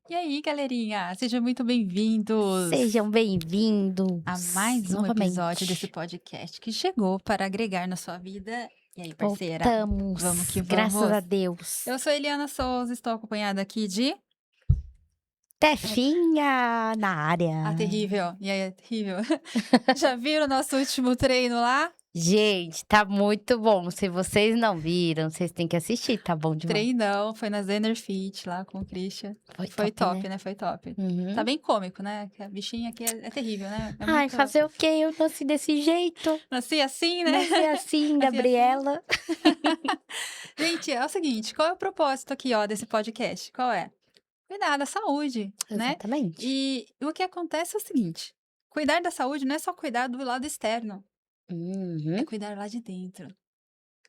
E aí, galerinha, sejam muito bem-vindos Sejam a bem-vindos mais um episódio desse novamente. podcast que chegou para agregar na sua vida. E aí, parceira, vamos Voltamos, que graças vamos. a Deus. Eu sou Eliana Souza, estou acompanhada aqui de Tefinha na a área. terrível. E aí, a terrível. Já viram o nosso último treino lá? Gente, tá muito bom. Se vocês não viram, vocês têm que assistir, tá bom demais. Treinão, foi na Zener Fit lá com o Christian. Foi Foi top, né? top, né? Foi top. Tá Uhum. bem cômico, né? Que a bichinha aqui é terrível, né? É Ai, muito. fazer o quê? Eu nasci desse jeito. Nasci assim, né? Nasci assim, Nasci assim. Gabriela. Gente, é o seguinte, qual é o propósito aqui, ó, desse podcast? Qual é? Cuidar da saúde, né? Exatamente. E o que acontece é o seguinte: cuidar da saúde não é só cuidar do lado externo, é Uhum. cuidar lá de dentro,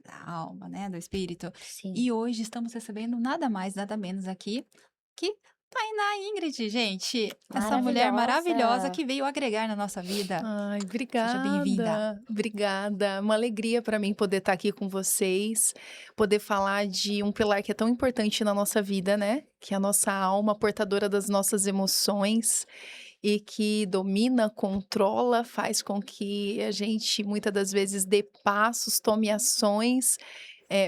da alma, né? Do espírito. Sim. E hoje estamos recebendo nada mais, nada menos aqui que Tainá Ingrid, gente. Essa mulher maravilhosa Maravilhosa. que veio agregar na nossa vida. Ai, Seja bem-vinda. obrigada, obrigada. Uma alegria para mim poder estar aqui com vocês, poder falar de um pilar que é tão importante na nossa vida, né? Que é a nossa alma, portadora das nossas emoções e que domina, controla, faz com que a gente muitas das vezes dê passos, tome ações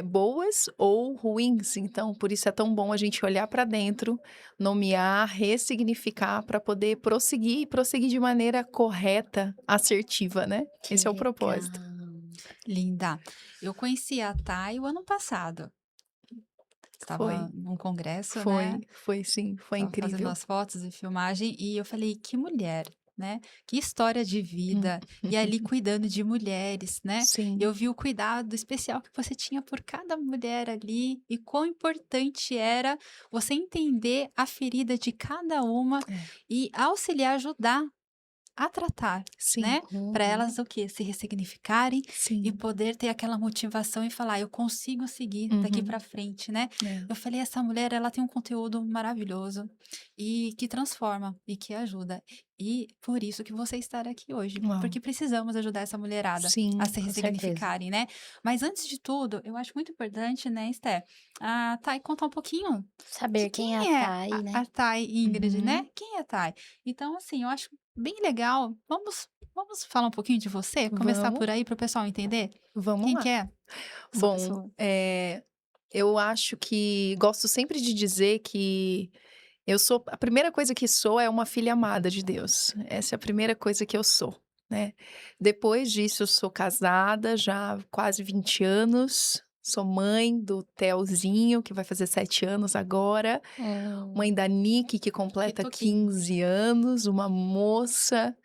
boas ou ruins. Então, por isso é tão bom a gente olhar para dentro, nomear, ressignificar para poder prosseguir e prosseguir de maneira correta, assertiva, né? Que Esse é o legal. propósito. Linda. Eu conheci a Thay o ano passado. Foi, Estava num congresso, né? foi sim, foi Estava fazendo incrível. umas fotos e filmagem e eu falei: "Que mulher", né, que história de Hum. vida, e ali cuidando de mulheres, né. Eu Sim, vi o cuidado especial que você tinha por cada mulher ali e quão importante era você entender a ferida de cada uma é, e auxiliar, ajudar a tratar, sim, né, para Uhum. elas o quê? Se ressignificarem e sim. poder ter aquela motivação e falar: "Eu consigo seguir daqui Uhum, para frente", né. é. Eu falei: "Essa mulher, ela tem um conteúdo maravilhoso e que transforma e que ajuda". E por isso que você está aqui hoje, Uau. porque precisamos ajudar essa mulherada a Sim, se Com certeza. ressignificarem, né. Mas antes de tudo, eu acho muito importante, né, Esté, a Thay contar um pouquinho de Saber quem é a quem é Thay, né? a Thay Ingrid, né. uhum, Quem é a Thay? Então, assim, eu acho bem legal. Vamos falar um pouquinho de você? Começar vamos, por aí para o pessoal entender vamos quem lá. que é essa Bom, pessoa? eu acho que gosto sempre de dizer que eu sou a primeira coisa que sou é uma filha amada de Deus. Essa é a primeira coisa que eu sou, né. Depois disso eu sou casada já há quase 20 anos, sou mãe do Theozinho, que vai fazer 7 anos agora, mãe Hum, da Nique, que Que completa toquinho. 15 anos, uma moça,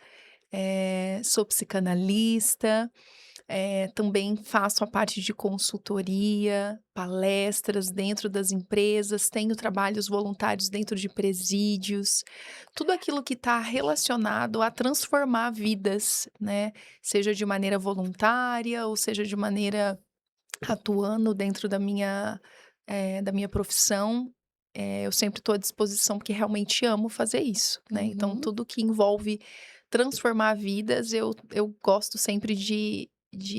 sou psicanalista. Também faço a parte de consultoria, palestras dentro das empresas, tenho trabalhos voluntários dentro de presídios, tudo aquilo que está relacionado a transformar vidas, né? Seja de maneira voluntária ou seja de maneira atuando dentro da minha profissão. Eu sempre estou à disposição porque realmente amo fazer isso, né? Então, uhum. tudo que envolve transformar vidas, eu gosto sempre de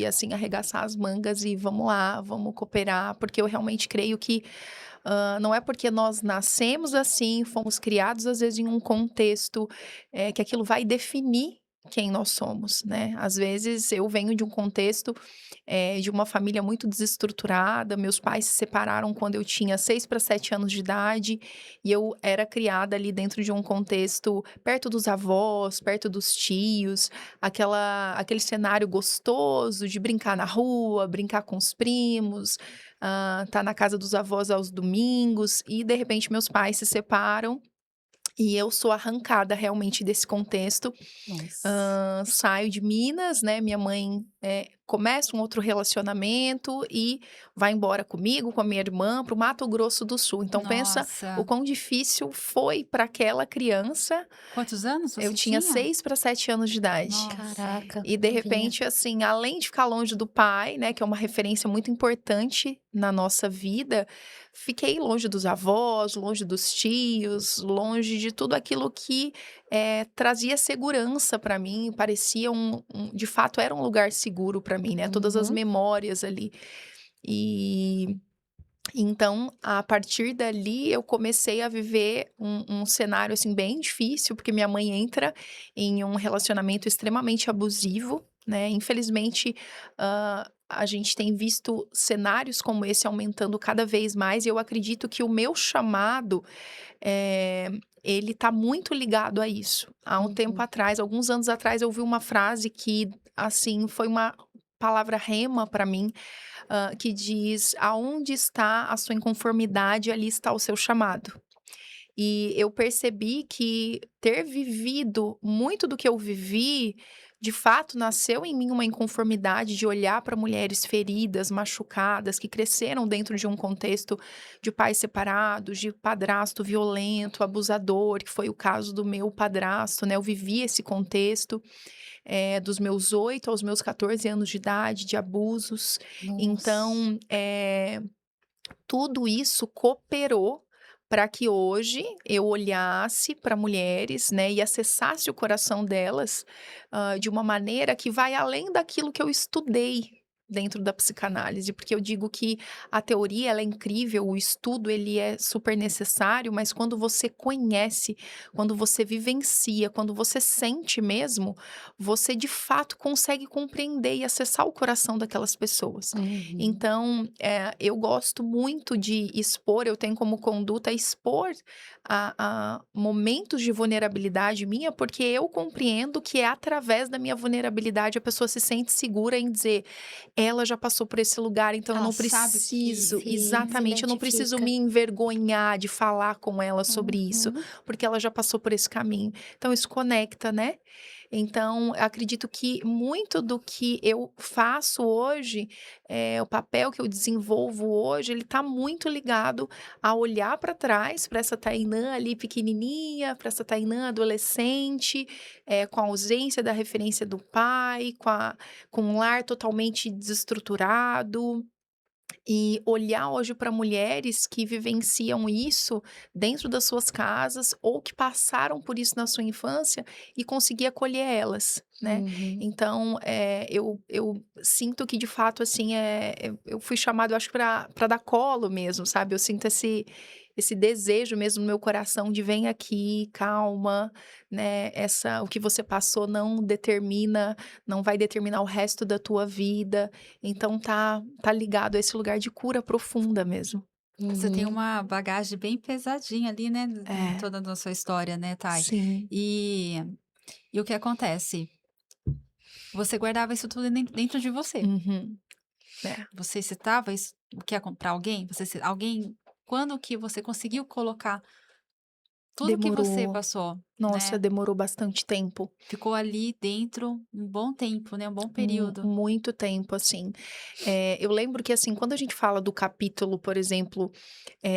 assim, arregaçar as mangas e vamos lá, vamos cooperar, porque eu realmente creio que não é porque nós nascemos assim, fomos criados às vezes em um contexto, que aquilo vai definir quem nós somos, né. Às vezes eu venho de um contexto, de uma família muito desestruturada, meus pais se separaram quando eu tinha 6 para 7 anos de idade, e eu era criada ali dentro de um contexto perto dos avós, perto dos tios, aquele cenário gostoso de brincar na rua, brincar com os primos, tá na casa dos avós aos domingos e de repente meus pais se separam e eu sou arrancada realmente desse contexto. Nossa. Saio de Minas, né, minha mãe, começa um outro relacionamento e vai embora comigo, com a minha irmã, para o Mato Grosso do Sul. Então pensa o Nossa, quão difícil foi para aquela criança. quantos anos Eu você tinha tinha? 6 para 7 anos de idade. Nossa, Caraca, E de novinha. repente, assim, além de ficar longe do pai, né, que é uma referência muito importante na nossa vida, fiquei longe dos avós, longe dos tios, longe de tudo aquilo que, trazia segurança para mim, parecia de fato era um lugar seguro para mim, né, todas as Uhum. memórias ali. E Então, a partir dali, eu comecei a viver um cenário, assim, bem difícil, porque minha mãe entra em um relacionamento extremamente abusivo, né. Infelizmente, a gente tem visto cenários como esse aumentando cada vez mais e eu acredito que o meu chamado, eh, ele tá muito ligado a isso. Há um tempo Uhum. atrás, alguns anos atrás, eu ouvi uma frase que, assim, foi uma palavra rema para mim, que diz: "Aonde está a sua inconformidade, ali está o seu chamado". E eu percebi que ter vivido muito do que eu vivi, de fato, nasceu em mim uma inconformidade de olhar para mulheres feridas, machucadas, que cresceram dentro de um contexto de pais separados, de padrasto violento, abusador, que foi o caso do meu padrasto, né? Eu vivi esse contexto, dos meus 8 aos meus 14 anos de idade, de abusos. Nossa. Então, tudo isso cooperou para que hoje eu olhasse para mulheres, né, e acessasse o coração delas, de uma maneira que vai além daquilo que eu estudei dentro da psicanálise, porque eu digo que a teoria ela é incrível, o estudo ele é super necessário, mas quando você conhece, quando você vivencia, quando você sente mesmo, você de fato consegue compreender e acessar o coração daquelas pessoas. Uhum. Então, eu gosto muito de expor, eu tenho como conduta expor a momentos de vulnerabilidade minha, porque eu compreendo que é através da minha vulnerabilidade a pessoa se sente segura em dizer: "Ela já passou por esse lugar, então eu Ela não sabe o que preciso", Sim, se exatamente, eu não preciso identifica. me envergonhar de falar com ela sobre isso, Uhum. porque ela já passou por esse caminho. Então isso conecta, né. Então, eu acredito que muito do que eu faço hoje, o papel que eu desenvolvo hoje, ele está muito ligado a olhar para trás, para essa Tainã ali pequenininha, para essa Tainã adolescente, com a ausência da referência do pai, com um lar totalmente desestruturado. E olhar hoje para mulheres que vivenciam isso dentro das suas casas ou que passaram por isso na sua infância e conseguir acolher elas, né. Uhum. Então, eu sinto que de fato, assim, eu fui chamada eu acho para dar colo mesmo, sabe. Eu sinto esse desejo mesmo no meu coração de: "Vem aqui, calma, né, o que você passou não vai determinar o resto da tua vida". Então tá ligado a esse lugar de cura profunda mesmo. Você tem Uhum. uma bagagem bem pesadinha ali, né, em É, toda a sua história, né, Thay. sim. E e o que acontece? Você guardava isso tudo dentro de você. Uhum. É. Você citava isso o que pra alguém? Você ci alguém quando que você conseguiu colocar tudo que você Demorou. passou, Nossa, né, demorou bastante tempo. ficou ali dentro um bom tempo, né, um bom período. Muito tempo, assim. Eu lembro que, assim, quando a gente fala do capítulo, por exemplo,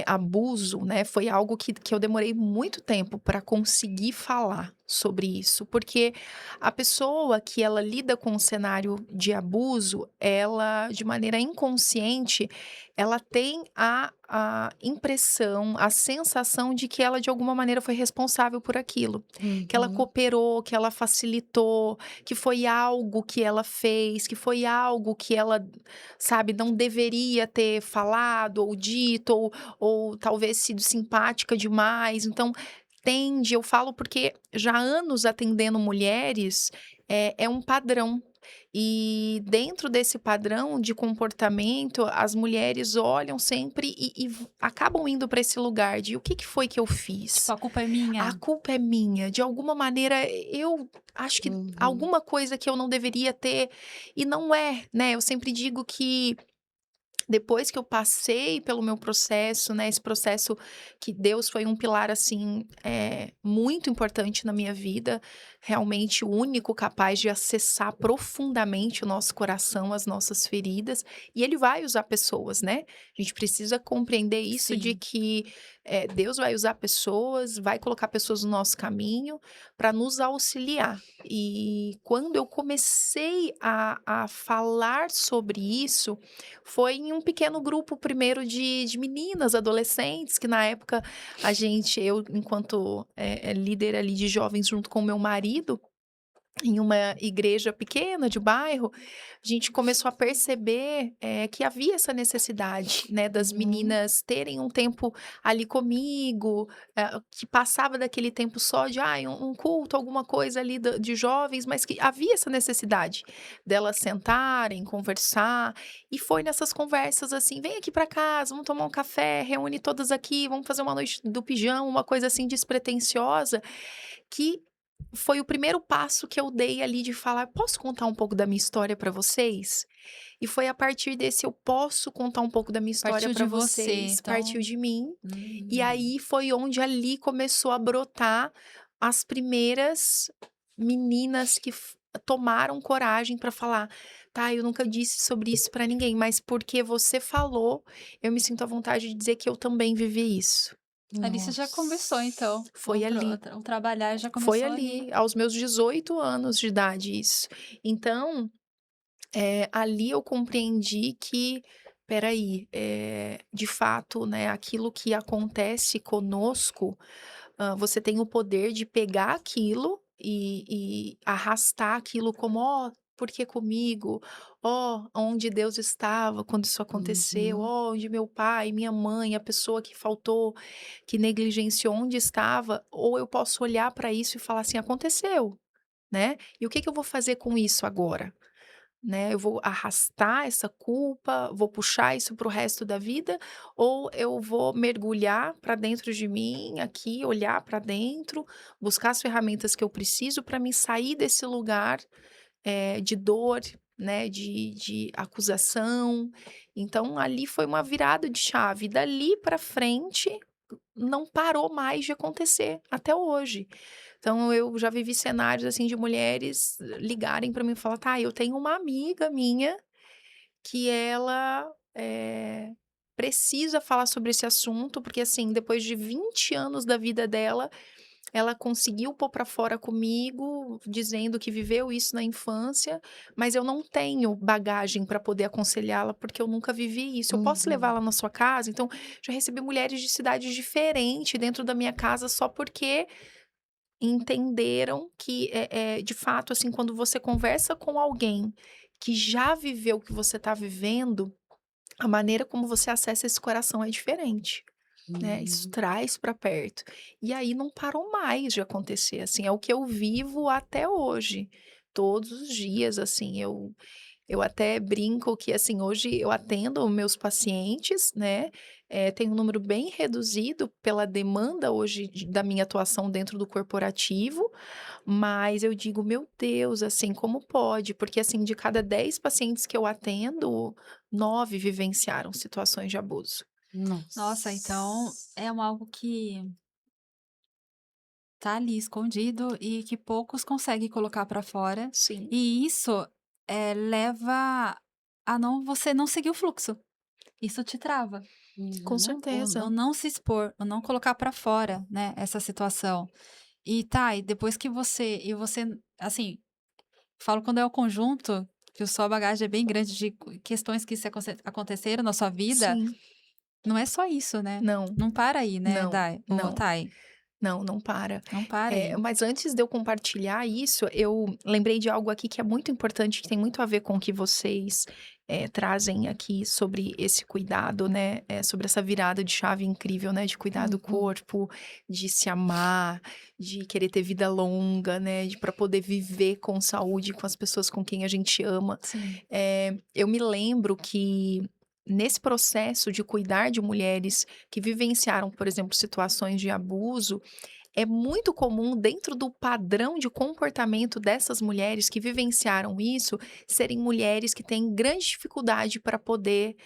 abuso, né, foi algo que eu demorei muito tempo para conseguir falar sobre isso, porque a pessoa que ela lida com o cenário de abuso, ela, de maneira inconsciente, ela tem a impressão, a sensação de que ela, de alguma maneira, foi responsável por aquilo, que ela Uhum. cooperou, que ela facilitou, que foi algo que ela fez, que foi algo que ela, sabe, não deveria ter falado ou dito, ou talvez sido simpática demais. Então, eu falo porque já há anos atendendo mulheres, é um padrão. E dentro desse padrão de comportamento, as mulheres olham sempre e acabam indo para esse lugar de: "O que que foi que eu Tipo: fiz? "A culpa é A minha". culpa é minha, de alguma maneira eu acho que Uhum. alguma coisa que eu não deveria ter", e não é, né. Eu sempre digo que depois que eu passei pelo meu processo, né, esse processo que Deus foi um pilar, assim, muito importante na minha vida, realmente o único capaz de acessar profundamente o nosso coração, as nossas feridas, e Ele vai usar pessoas, né. A gente precisa compreender isso de Sim, que, Deus vai usar pessoas, vai colocar pessoas no nosso caminho para nos auxiliar. E quando eu comecei a falar sobre isso, foi em um pequeno grupo primeiro de meninas, adolescentes, que na época eu enquanto, líder ali de jovens junto com o meu marido, em uma igreja pequena de bairro, a gente começou a perceber, que havia essa necessidade, né, das Uhum. meninas terem um tempo ali comigo, que passava daquele tempo só de, ai, um culto, alguma coisa ali de jovens, mas que havia essa necessidade delas sentarem, conversar, e foi nessas conversas assim: "Vem aqui para casa, vamos tomar um café, reúne todas aqui, vamos fazer uma noite do pijama", uma coisa assim despretensiosa, que foi o primeiro passo que eu dei ali de falar: "Posso contar um pouco da minha história para vocês?". E foi a partir desse "eu posso contar um pouco da minha história Partiu para de você, vocês", partiu então de mim, e hum. aí foi onde ali começou a brotar as primeiras meninas que tomaram coragem para falar: "Tá, eu nunca disse sobre isso para ninguém, mas porque você falou, eu me sinto à vontade de dizer que eu também vivi isso". Ali você já começou então, Foi ali. o trabalhar já Foi começou ali. ali, aos meus 18 anos de idade isso. Então, ali eu compreendi que, espera aí, de fato, né, aquilo que acontece conosco, você tem o poder de pegar aquilo e arrastar aquilo como: "Ó, por que comigo? Ó, onde Deus estava quando isso aconteceu? Uhum. Ó, onde meu pai, minha mãe, a pessoa que faltou, que negligenciou, onde estava?". Ou eu posso olhar para isso e falar assim: "Aconteceu, né, e o que que eu vou fazer com isso agora?". Né, eu vou arrastar essa culpa, vou puxar isso para o resto da vida, ou eu vou mergulhar para dentro de mim aqui, olhar para dentro, buscar as ferramentas que eu preciso para me sair desse lugar, de dor, né, de acusação. Então ali foi uma virada de chave, dali para frente não parou mais de acontecer, até hoje. Então eu já vivi cenários, assim, de mulheres ligarem para mim e falar: "Tá, eu tenho uma amiga minha que ela, precisa falar sobre esse assunto", porque, assim, depois de 20 anos da vida dela, ela conseguiu pôr pra fora comigo, dizendo que viveu isso na infância, mas eu não tenho bagagem para poder aconselhá-la, porque eu nunca vivi isso. "Eu posso Uhum. levá-la na sua casa?". Então, já recebi mulheres de cidades diferentes dentro da minha casa só porque entenderam que, de fato, assim, quando você conversa com alguém que já viveu o que você está vivendo, a maneira como você acessa esse coração é diferente, né, isso Uhum. traz para perto. E aí não parou mais de acontecer, assim, é o que eu vivo até hoje, todos os dias, assim, eu até brinco que, assim, hoje eu atendo meus pacientes, né, tem um número bem reduzido pela demanda hoje da minha atuação dentro do corporativo, mas eu digo: "Meu Deus, assim, como pode?". Porque, assim, de cada 10 pacientes que eu atendo, 9 vivenciaram situações de abuso. Nossa, então Nossa. é algo que tá ali escondido e que poucos conseguem colocar pra fora, Sim, e isso, leva a você não seguir o fluxo. Isso te trava. com Uhum. O certeza. não se expor, o não colocar pra fora, né, essa situação. E tá, e depois que você, assim, falo quando é o conjunto, que a sua bagagem é bem grande de questões que se aconteceram na sua vida, Sim. não é só isso, né. Não, Não para aí, né, não, Dai ô não. Thay, Não, não para. não para aí. Mas antes de eu compartilhar isso, eu lembrei de algo aqui que é muito importante, que tem muito a ver com o que vocês, trazem aqui sobre esse cuidado, né, sobre essa virada de chave incrível, né, de cuidar do Uhum. corpo, de se amar, de querer ter vida longa, né, de para poder viver com saúde com as pessoas com quem a gente ama. Sim. Eu me lembro que nesse processo de cuidar de mulheres que vivenciaram, por exemplo, situações de abuso, é muito comum dentro do padrão de comportamento dessas mulheres que vivenciaram isso, serem mulheres que têm grande dificuldade para poder,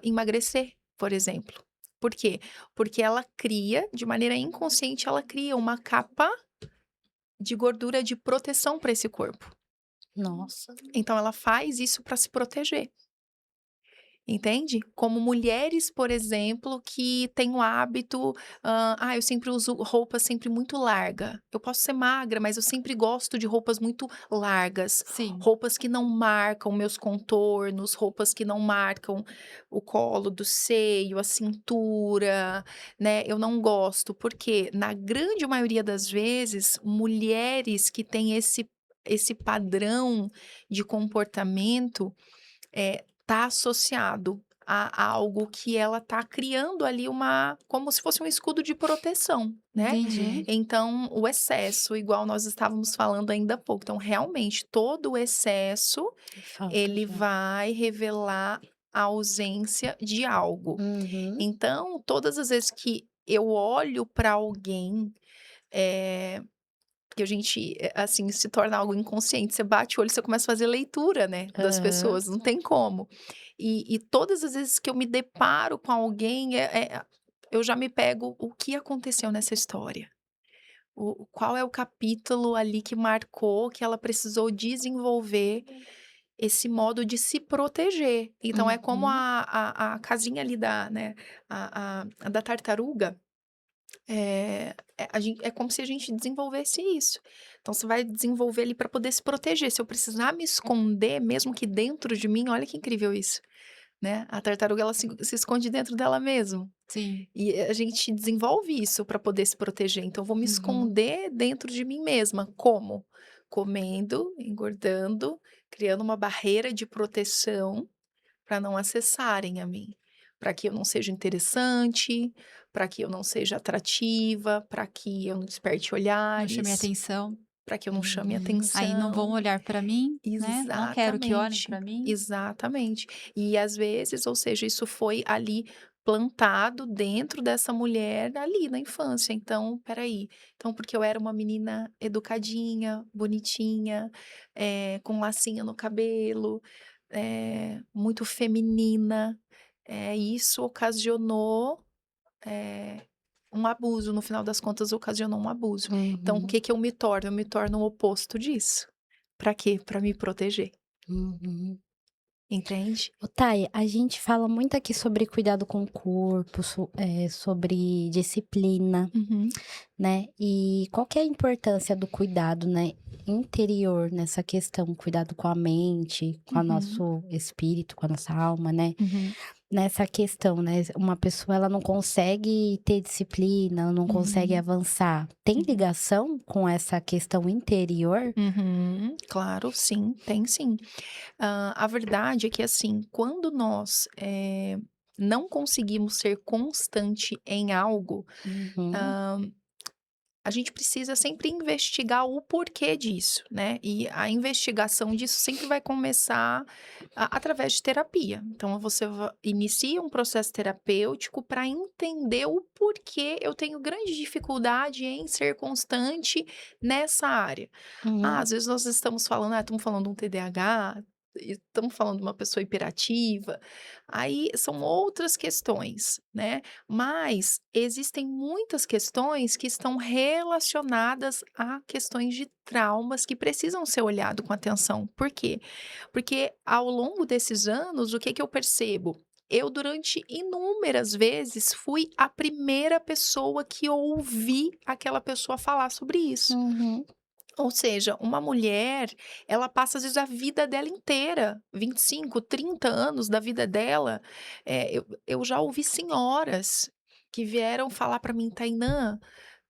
emagrecer, por exemplo. Por quê? Porque ela cria, de maneira inconsciente, ela cria uma capa de gordura de proteção para esse corpo. Nossa. Então ela faz isso para se proteger. Entende? Como mulheres, por exemplo, que têm o hábito, eu sempre uso roupa sempre muito larga. Eu posso ser magra, mas eu sempre gosto de roupas muito largas, Sim. roupas que não marcam meus contornos, roupas que não marcam o colo do seio, a cintura, né, eu não gosto, porque na grande maioria das vezes, mulheres que têm esse esse padrão de comportamento tá associado a algo que ela tá criando ali como se fosse um escudo de proteção, né. Entendi. Então, o excesso, igual nós estávamos falando ainda há pouco, então realmente todo o excesso, Falta ele de ar. vai revelar a ausência de algo. Uhum. Então, todas as vezes que eu olho para alguém, eh, que a gente, assim, se torna algo inconsciente, você bate o olho, você começa a fazer leitura, né, das Aham. pessoas, não tem como. E todas as vezes que eu me deparo com alguém, eu já me pego: "O que aconteceu nessa história? Qual é o capítulo ali que marcou, que ela precisou desenvolver esse modo de se proteger?". Então é como Uhum. a casinha ali né, a da tartaruga, é como se a gente desenvolvesse isso. Então você vai desenvolver ali para poder se proteger. Se eu precisar me esconder, mesmo que dentro de mim, olha que incrível isso, né. A tartaruga ela se esconde dentro dela mesmo. Sim. E a gente desenvolve isso para poder se proteger. Então eu vou me Uhum. esconder dentro de mim mesma. Como? Comendo, engordando, criando uma barreira de proteção para não acessarem a mim, para que eu não seja interessante, para que eu não seja atrativa, para que eu não desperte Não chamei olhares, atenção. para que eu não chame Uhum. Aí não vão atenção. olhar pra mim, né, não quero que olhem Exatamente, pra mim. exatamente. E às vezes, ou seja, isso foi ali plantado dentro dessa mulher ali na infância. Então, espera aí, então porque eu era uma menina educadinha, bonitinha, com um lacinho no cabelo, muito feminina, isso ocasionou, eh, um abuso, no final das contas ocasionou um abuso. Então o Uhum. que que eu me torno? Eu me torno o oposto disso. Pra quê? Pra me proteger, Uhum. entende? Ô, Thay, a gente fala muito aqui sobre cuidado com o corpo, sobre disciplina, Uhum, né? E qual que é a importância do cuidado, né, interior nessa questão, cuidado com a mente, com o uhum, nosso espírito, com a nossa alma, né? uhum, Nessa questão, né, uma pessoa ela não consegue ter disciplina, ela não consegue uhum, avançar. Tem uhum. ligação com essa questão interior? Uhum, claro, sim, tem sim. A verdade é que, assim, quando nós, não conseguimos ser constante em algo, Uhum, a gente precisa sempre investigar o porquê disso, né? E a investigação disso sempre vai começar através de terapia. Então, você inicia um processo terapêutico para entender o porquê eu tenho grande dificuldade em ser constante nessa área. uhum, Às vezes nós estamos falando de um TDAH, estamos falando de uma pessoa hiperativa, aí são outras questões, né. Mas existem muitas questões que estão relacionadas a questões de traumas que precisam ser olhado com atenção. Por quê? Porque ao longo desses anos, o que que eu percebo? Eu, durante inúmeras vezes, fui a primeira pessoa que ouvi aquela pessoa falar sobre isso. uhum. Ou seja, uma mulher, ela passa às vezes a vida dela inteira, 25, 30 anos da vida dela, eu já ouvi senhoras que vieram falar para mim: "Tainã,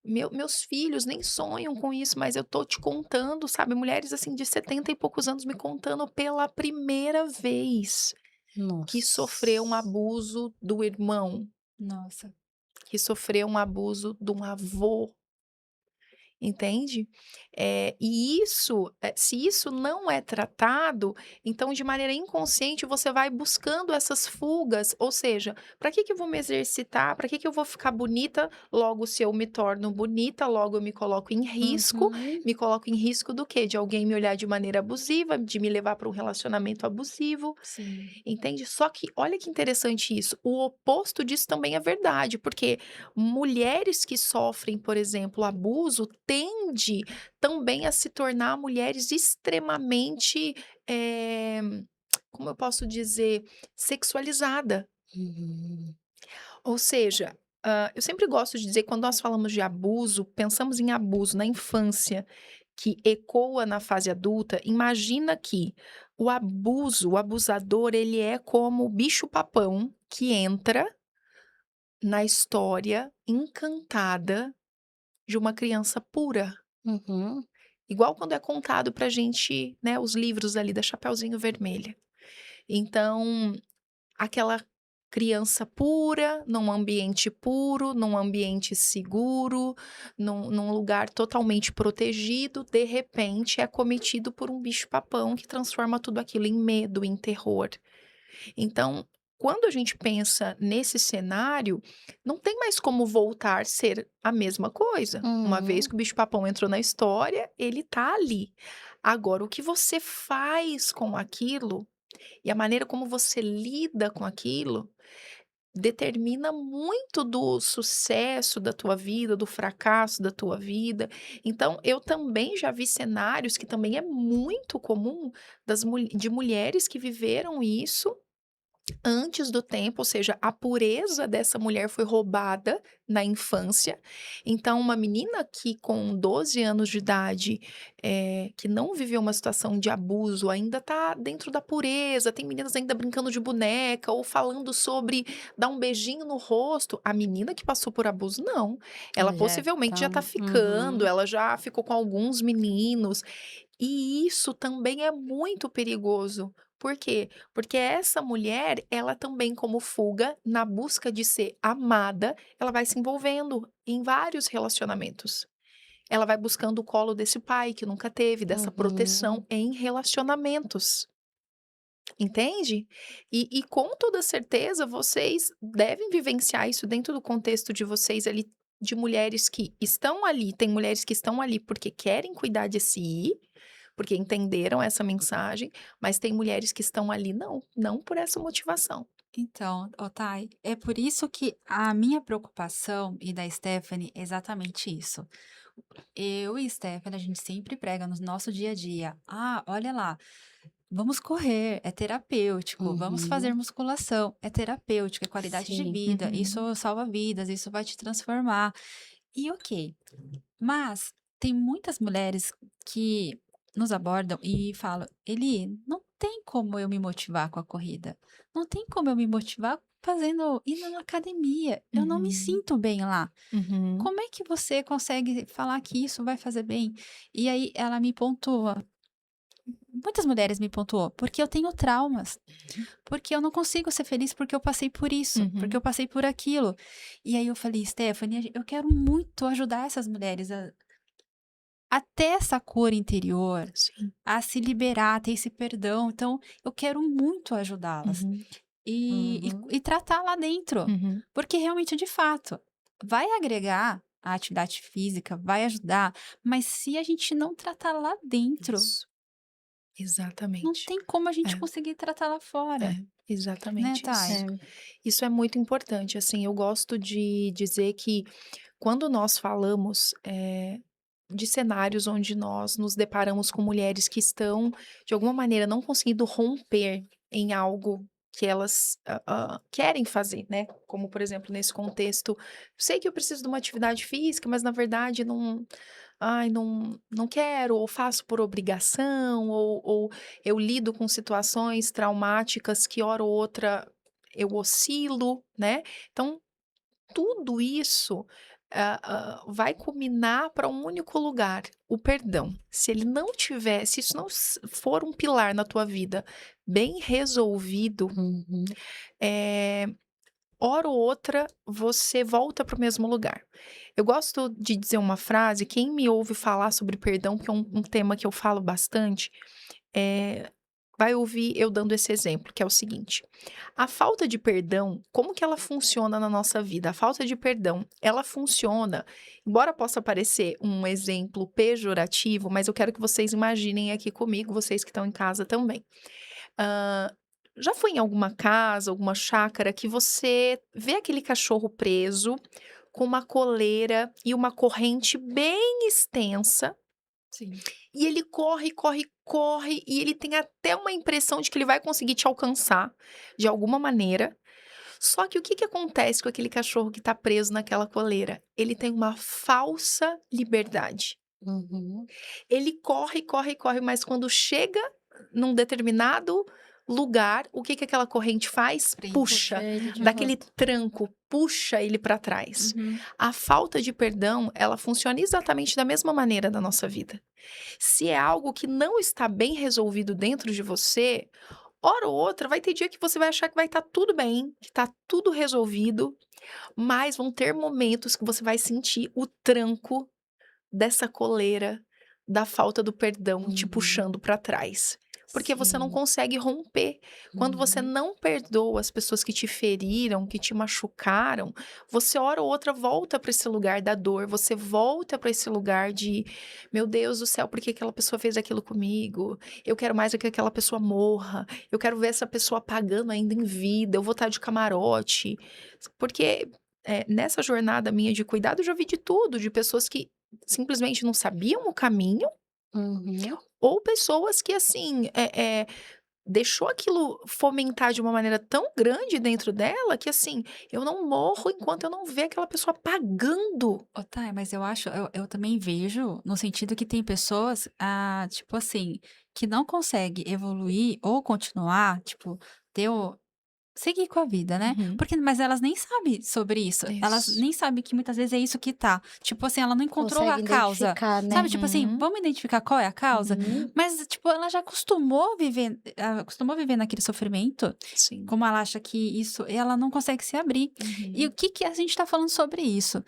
meus filhos nem sonham com isso, mas eu tô te contando", sabe, mulheres, assim, de 70 e poucos anos me contando pela primeira vez que sofreu um Nossa. abuso do irmão, Nossa. que sofreu um abuso de um avô. Entende? E isso, se isso não é tratado, então de maneira inconsciente você vai buscando essas fugas, ou seja, para que que eu vou me exercitar? Para que que eu vou ficar bonita? Logo, se eu me torno bonita, logo eu Uhum. me coloco em risco do quê? De alguém me olhar de maneira abusiva, de me levar para um relacionamento abusivo. Sim. Entende? Só que olha que interessante isso, o oposto disso também é verdade, porque mulheres que sofrem, por exemplo, abuso, tende também a se tornar mulheres extremamente, como eu posso dizer, sexualizada. Uhum. Ou seja, eu sempre gosto de dizer, quando nós falamos de abuso, pensamos em abuso na infância, que ecoa na fase adulta, imagina que o abusador, ele é como o bicho-papão que entra na história encantada de uma criança pura. Uhum. igual quando é contado pra gente, né, os livros ali da Chapeuzinho Vermelha. Então, aquela criança pura, num ambiente puro, num ambiente seguro, num lugar totalmente protegido, de repente é cometido por um bicho-papão que transforma tudo aquilo em medo, em terror. Então, quando a gente pensa nesse cenário, não tem mais como voltar a ser a mesma coisa. Uma vez Uhum. que o bicho-papão entrou na história, ele tá ali. Agora, o que você faz com aquilo e a maneira como você lida com aquilo determina muito do sucesso da tua vida, do fracasso da tua vida. Então, eu também já vi cenários que também é muito comum de mulheres que viveram isso antes do tempo, ou seja, a pureza dessa mulher foi roubada na infância. Então, uma menina que com 12 anos de idade, que não viveu uma situação de abuso, ainda está dentro da pureza, tem meninas ainda brincando de boneca ou falando sobre dar um beijinho no rosto. A menina que passou por abuso, não. Ela Já possivelmente tá. já está ficando, Uhum. ela já ficou com alguns meninos. E isso também é muito perigoso. Por quê? Porque essa mulher, ela também, como fuga, na busca de ser amada, ela vai se envolvendo em vários relacionamentos. Ela vai buscando o colo desse pai que nunca teve, dessa proteção Uhum. em relacionamentos. Entende? E com toda certeza vocês devem vivenciar isso dentro do contexto de vocês ali, de mulheres que estão ali. Tem mulheres que estão ali porque querem cuidar de si, porque entenderam essa mensagem, mas tem mulheres que estão ali não por essa motivação. Então, ô Thay, é por isso que a minha preocupação e da Stephanie é exatamente isso. Eu e Stephanie, a gente sempre prega no nosso dia a dia. Ah, olha lá, vamos correr, é terapêutico. Vamos fazer Uhum. musculação, é terapêutico, é qualidade de Sim. vida. Uhum, Isso salva vidas, isso vai te transformar. E ok. Mas tem muitas mulheres que nos abordam e falam: Eli, não tem como eu me motivar com a corrida. Não tem como eu me motivar indo na academia. Eu não me uhum, sinto bem lá. uhum, Como é que você consegue falar que isso vai fazer bem? E aí ela me pontua. Muitas mulheres me pontuou, porque eu tenho traumas, porque eu não consigo ser feliz porque eu passei por isso, porque eu uhum. passei por aquilo. E aí eu falei, Stephanie, eu quero muito ajudar essas mulheres a ter essa cor interior, Sim. a se liberar, a ter esse perdão. Então, eu quero muito ajudá-las Uhum, e tratar lá dentro, uhum. porque realmente, de fato, vai agregar a atividade física, vai ajudar, mas se a gente não tratar lá dentro, Isso, não exatamente. tem como a gente É, conseguir tratar lá fora, é, né, exatamente Thay? isso. É. Isso é muito importante, assim, eu gosto de dizer que quando nós falamos, de cenários onde nós nos deparamos com mulheres que estão, de alguma maneira, não conseguindo romper em algo que elas, querem fazer, né, como, por exemplo, nesse contexto, sei que eu preciso de uma atividade física, mas na verdade não, ai, não quero, ou faço por obrigação, ou eu lido com situações traumáticas que hora ou outra eu oscilo, né. Então tudo isso, vai culminar para um único lugar, o perdão. Se ele não tiver, se isso não for um pilar na tua vida bem resolvido, Uhum. eh, hora ou outra você volta para o mesmo lugar. Eu gosto de dizer uma frase, quem me ouve falar sobre perdão, que é um tema que eu falo bastante, eh, vai ouvir eu dando esse exemplo, que é o seguinte: a falta de perdão, como que ela funciona na nossa vida? A falta de perdão, ela funciona, embora possa parecer um exemplo pejorativo, mas eu quero que vocês imaginem aqui comigo, vocês que estão em casa também. Hã, já foi em alguma casa, alguma chácara que você vê aquele cachorro preso com uma coleira e uma corrente bem extensa, Sim. e ele corre, corre, corre, e ele tem até uma impressão de que ele vai conseguir te alcançar, de alguma maneira. Só que o que que acontece com aquele cachorro que tá preso naquela coleira? Ele tem uma falsa liberdade. Uhum. Ele corre, corre, corre, mas quando chega num determinado lugar, o que que aquela corrente faz? Prende. Puxa, Puxa ele de daquele volta. tranco, puxa ele para trás. Uhum. A falta de perdão, ela funciona exatamente da mesma maneira na nossa vida. Se é algo que não está bem resolvido dentro de você, hora ou outra vai ter dia que você vai achar que vai estar tudo bem, que está tudo resolvido, mas vão ter momentos que você vai sentir o tranco dessa coleira, da falta do perdão te Uhum. puxando para trás. Porque você não Sim. consegue romper. Quando você Uhum. não perdoa as pessoas que te feriram, que te machucaram, você hora ou outra volta para esse lugar da dor, você volta para esse lugar de, meu Deus do céu, por que aquela pessoa fez aquilo comigo? Eu quero mais é que aquela pessoa morra. Eu quero ver essa pessoa pagando ainda em vida. Eu vou estar de camarote. Porque nessa jornada minha de cuidado, eu já vi de tudo, de pessoas que simplesmente não sabiam o caminho, Uhum. ou pessoas que, assim, deixou aquilo fomentar de uma maneira tão grande dentro dela que, assim, eu não morro enquanto eu não ver aquela pessoa pagando. Ô, Thay, mas eu acho, eu também vejo no sentido que tem pessoas, tipo assim, que não consegue evoluir ou continuar, tipo, ter o seguir com a vida, né. Uhum. Porque mas elas nem sabem sobre isso, elas Isso. nem sabem que muitas vezes é isso que tá. Tipo assim, ela não encontrou a Consegue causa, identificar, sabe, né? tipo assim, Uhum. vamos identificar qual é a causa? Uhum. Mas, tipo, ela já acostumou viver naquele sofrimento, Sim. como ela acha que isso ela não consegue se abrir. E o Uhum. que que a gente tá falando sobre isso?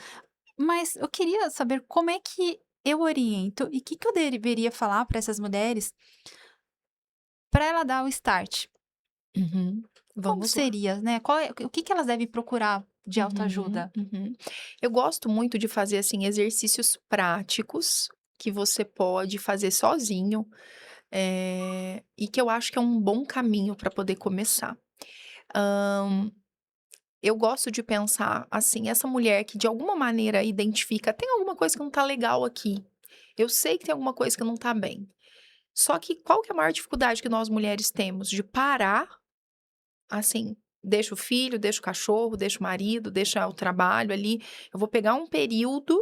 Mas eu queria saber como é que eu oriento e o que que eu deveria falar para essas mulheres para ela dar o start. Uhum. Como Vamos lá. seria, né? Qual é o que que elas devem procurar de Uhum, autoajuda? uhum. Eu gosto muito de fazer, assim, exercícios práticos que você pode fazer sozinho, e que eu acho que é um bom caminho para poder começar. Hã, eu gosto de pensar, assim, essa mulher que de alguma maneira identifica: "Tem alguma coisa que não tá legal aqui. Eu sei que tem alguma coisa que não tá bem". Só que qual que é a maior dificuldade que nós mulheres temos? De parar, assim, deixa o filho, deixa o cachorro, deixa o marido, deixa o trabalho ali. Eu vou pegar um período,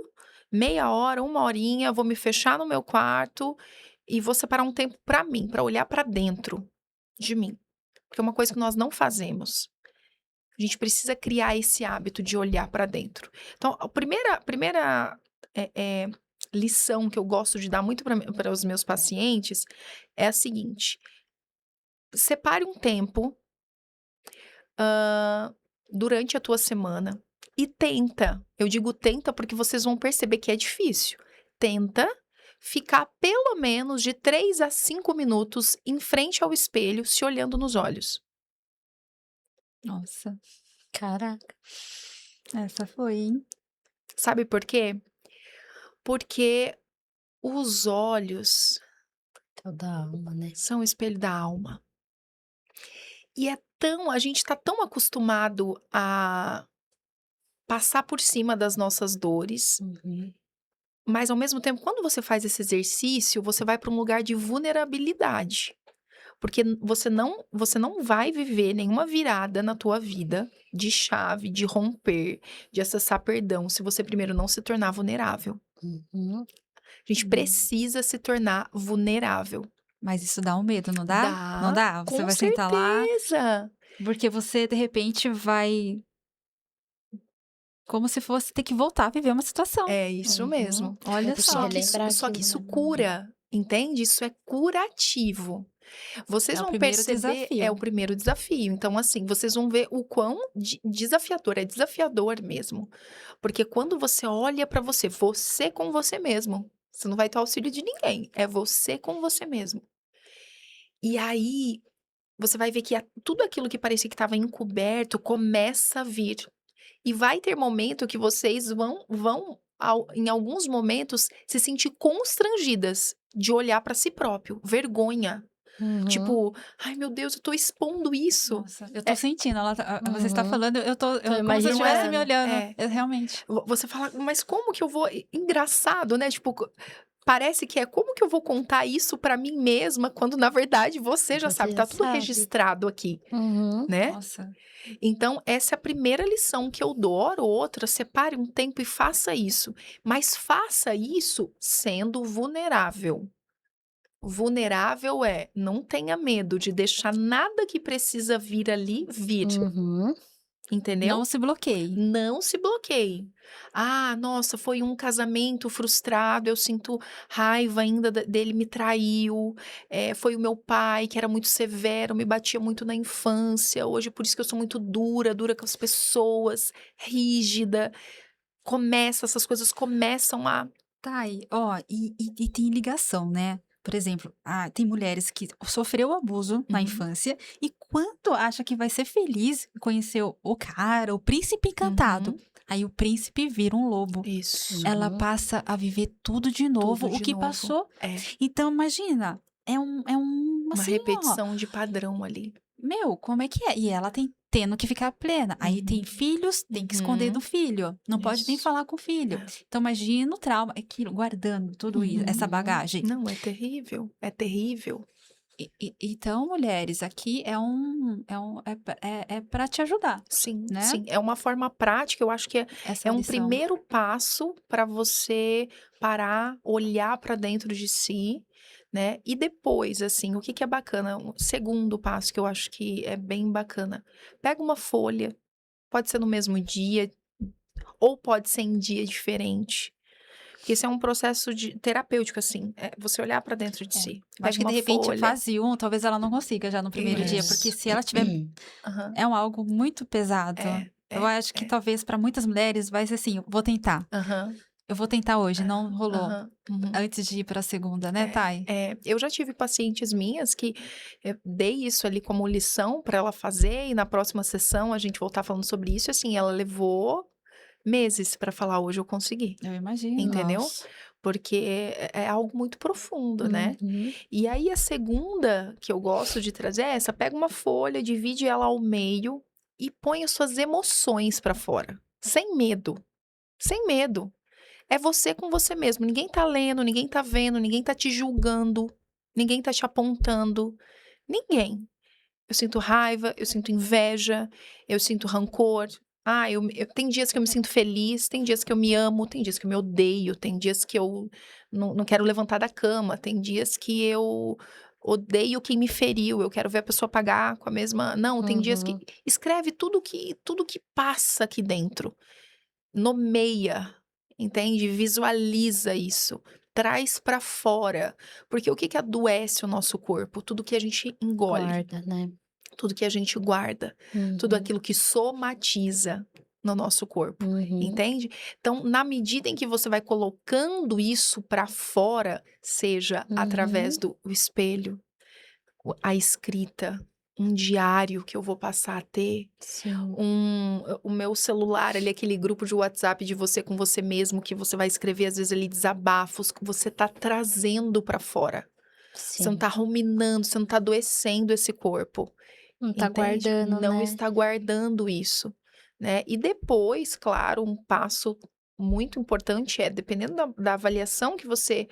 meia hora, uma horinha, vou me fechar no meu quarto e vou separar um tempo pra mim, pra olhar pra dentro de mim. Porque é uma coisa que nós não fazemos. A gente precisa criar esse hábito de olhar pra dentro. Então, a primeira eh eh, lição que eu gosto de dar muito para os meus pacientes é a seguinte: separe um tempo durante a tua semana e tenta, eu digo tenta porque vocês vão perceber que é difícil. Tenta ficar pelo menos de 3 a 5 minutos em frente ao espelho, se olhando nos olhos. Nossa, Caraca, essa foi, hein? Sabe por quê? Porque os olhos toda a alma, né? são o espelho da alma. E a gente tá tão acostumado a passar por cima das nossas dores, Uhum. mas ao mesmo tempo, quando você faz esse exercício, você vai para um lugar de vulnerabilidade. Porque você não vai viver nenhuma virada na tua vida de chave, de romper, de acessar perdão, se você primeiro não se tornar vulnerável. Uhum. A gente precisa se tornar vulnerável. Mas isso dá um medo, não dá? Não Dá, dá? Você com vai sentar lá, certeza. porque você de repente vai como se fosse ter que voltar a viver uma situação. É isso Uhum. mesmo. Vai Olha ter que Só só, que isso relembrar só que aquilo, isso né? Uhum. cura, entende? Isso é curativo. Vocês é o vão primeiro perceber é o desafio. primeiro desafio. Então, assim, vocês vão ver o quão desafiador, é desafiador mesmo. Porque quando você olha pra você, você com você mesmo, você não vai ter auxílio de ninguém, é você com você mesmo. E aí, você vai ver que tudo aquilo que parecia que estava encoberto começa a vir. E vai ter momento que vocês em alguns momentos, se sentir constrangidas de olhar pra si próprio, vergonha. Uhum. Tipo: "Ai meu Deus, eu tô expondo isso". Nossa, eu tô É sentindo, você está Uhum. falando, Tô como se eu não estivesse é? me imaginando. olhando. É. Realmente. Você fala: "Mas como que eu vou", engraçado, né, tipo, parece que é: "Como que eu vou contar isso pra mim mesma", quando na verdade você já Você sabe, já tá tudo sabe. registrado aqui, Uhum. né. Nossa, Então essa é a primeira lição que eu dou, hora ou outra, separe um tempo e faça isso, mas faça isso sendo vulnerável. Vulnerável não tenha medo de deixar nada que precisa vir ali, vir, Uhum. entendeu? Não se bloqueie. Não se bloqueie. Ah, nossa, foi um casamento frustrado, eu sinto raiva ainda dele, me traiu. Foi o meu pai que era muito severo, me batia muito na infância. Hoje, por isso que eu sou muito dura, dura com as pessoas, rígida. Essas coisas começam a. Tá aí, ó, e tem ligação, né? Por exemplo, tem mulheres que sofreu abuso na Uhum, infância e quando acha que vai ser feliz, conheceu o cara, o príncipe encantado. uhum, Aí o príncipe vira um lobo. isso. Ela Uhum. passa a viver tudo de novo, Tudo o de que novo. passou. É Então, imagina, uma assim, ó, repetição de padrão ali. meu, como é que é? E ela tendo que ficar plena. Aí tem Uhum, filhos, tem que esconder do uhum, filho. Não pode nem isso. falar com o filho. É. Então, imagina o trauma, aquilo, guardando tudo isso, essa Uhum. bagagem. Não, é terrível. É terrível. Então, mulheres, aqui é para te ajudar, Sim, né? sim. É uma forma prática, eu acho que Essa é um lição. primeiro passo para você parar, olhar para dentro de si, né? E depois, assim, o que que é bacana? O segundo passo que eu acho que é bem bacana. Pega uma folha, pode ser no mesmo dia, ou pode ser em dia diferente. Porque esse é um processo terapêutico, assim, é você olhar para dentro de É. si. Eu acho Pega que de uma repente folha. fase 1, talvez ela não consiga já no primeiro dia, porque Isso. se ela tiver Aham. algo muito pesado. Eu acho que É. talvez para muitas mulheres vai ser assim, vou tentar. Aham. Eu vou tentar hoje, não rolou. Aham. Uhum. Antes de ir para a segunda, né, Thay? Eu já tive pacientes minhas que eu dei isso ali como lição para ela fazer e na próxima sessão a gente voltar falando sobre isso, assim, ela levou meses para falar: "Hoje eu consegui", Eu imagino. entendeu? Nossa. Porque é algo muito profundo, né. Uhum. E aí a segunda que eu gosto de trazer é essa: pega uma folha, divide ela ao meio e põe as suas emoções para fora, sem medo, sem medo. É você com você mesmo, ninguém tá lendo, ninguém tá vendo, ninguém tá te julgando, ninguém tá te apontando, ninguém. Eu sinto raiva, eu sinto inveja, eu sinto rancor. Tem dias que eu me sinto feliz, tem dias que eu me amo, tem dias que eu me odeio, tem dias que eu não quero levantar da cama, tem dias que eu odeio quem me feriu, eu quero ver a pessoa pagar com a mesma não, tem dias que Uhum. escreve tudo que passa aqui dentro. Nomeia, entende? Visualiza isso, traz pra fora, porque o que que adoece o nosso corpo? Tudo que a gente engole, Guarda, né? tudo que a gente guarda, tudo Uhum. aquilo que somatiza no nosso corpo, Uhum. entende? Então, na medida em que você vai colocando isso pra fora, seja através Uhum. do espelho, a escrita, um diário que eu vou passar a ter, Sim, o meu celular ali, aquele grupo de WhatsApp de você com você mesmo, que você vai escrever, às vezes, ali, desabafos que você tá trazendo pra fora. Você não sim. tá ruminando, você não tá adoecendo esse corpo, Não tá entende? guardando, Não né? está guardando isso, né? E depois, claro, um passo muito importante dependendo da avaliação que você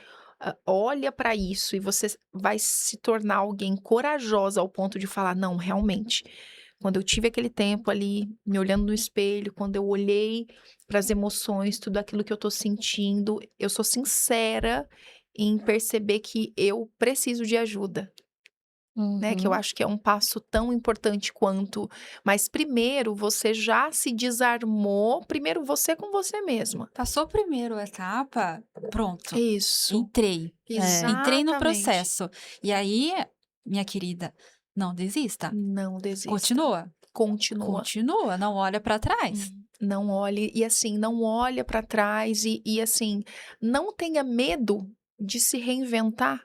olha para isso e você vai se tornar alguém corajosa ao ponto de falar: não, realmente, quando eu tive aquele tempo ali, me olhando no espelho, quando eu olhei para as emoções, tudo aquilo que eu tô sentindo, eu sou sincera em perceber que eu preciso de ajuda, né, que eu Uhum. acho que é um passo tão importante quanto, mas primeiro você já se desarmou, primeiro você com você mesma. Passou primeiro a etapa, pronto, Isso, entrei. É. Entrei no exatamente. processo. E aí, minha querida, não desista. Não desista, Continua. continua. Continua, não olha para trás. Não olhe e assim, não olha para trás e assim, não tenha medo de se reinventar,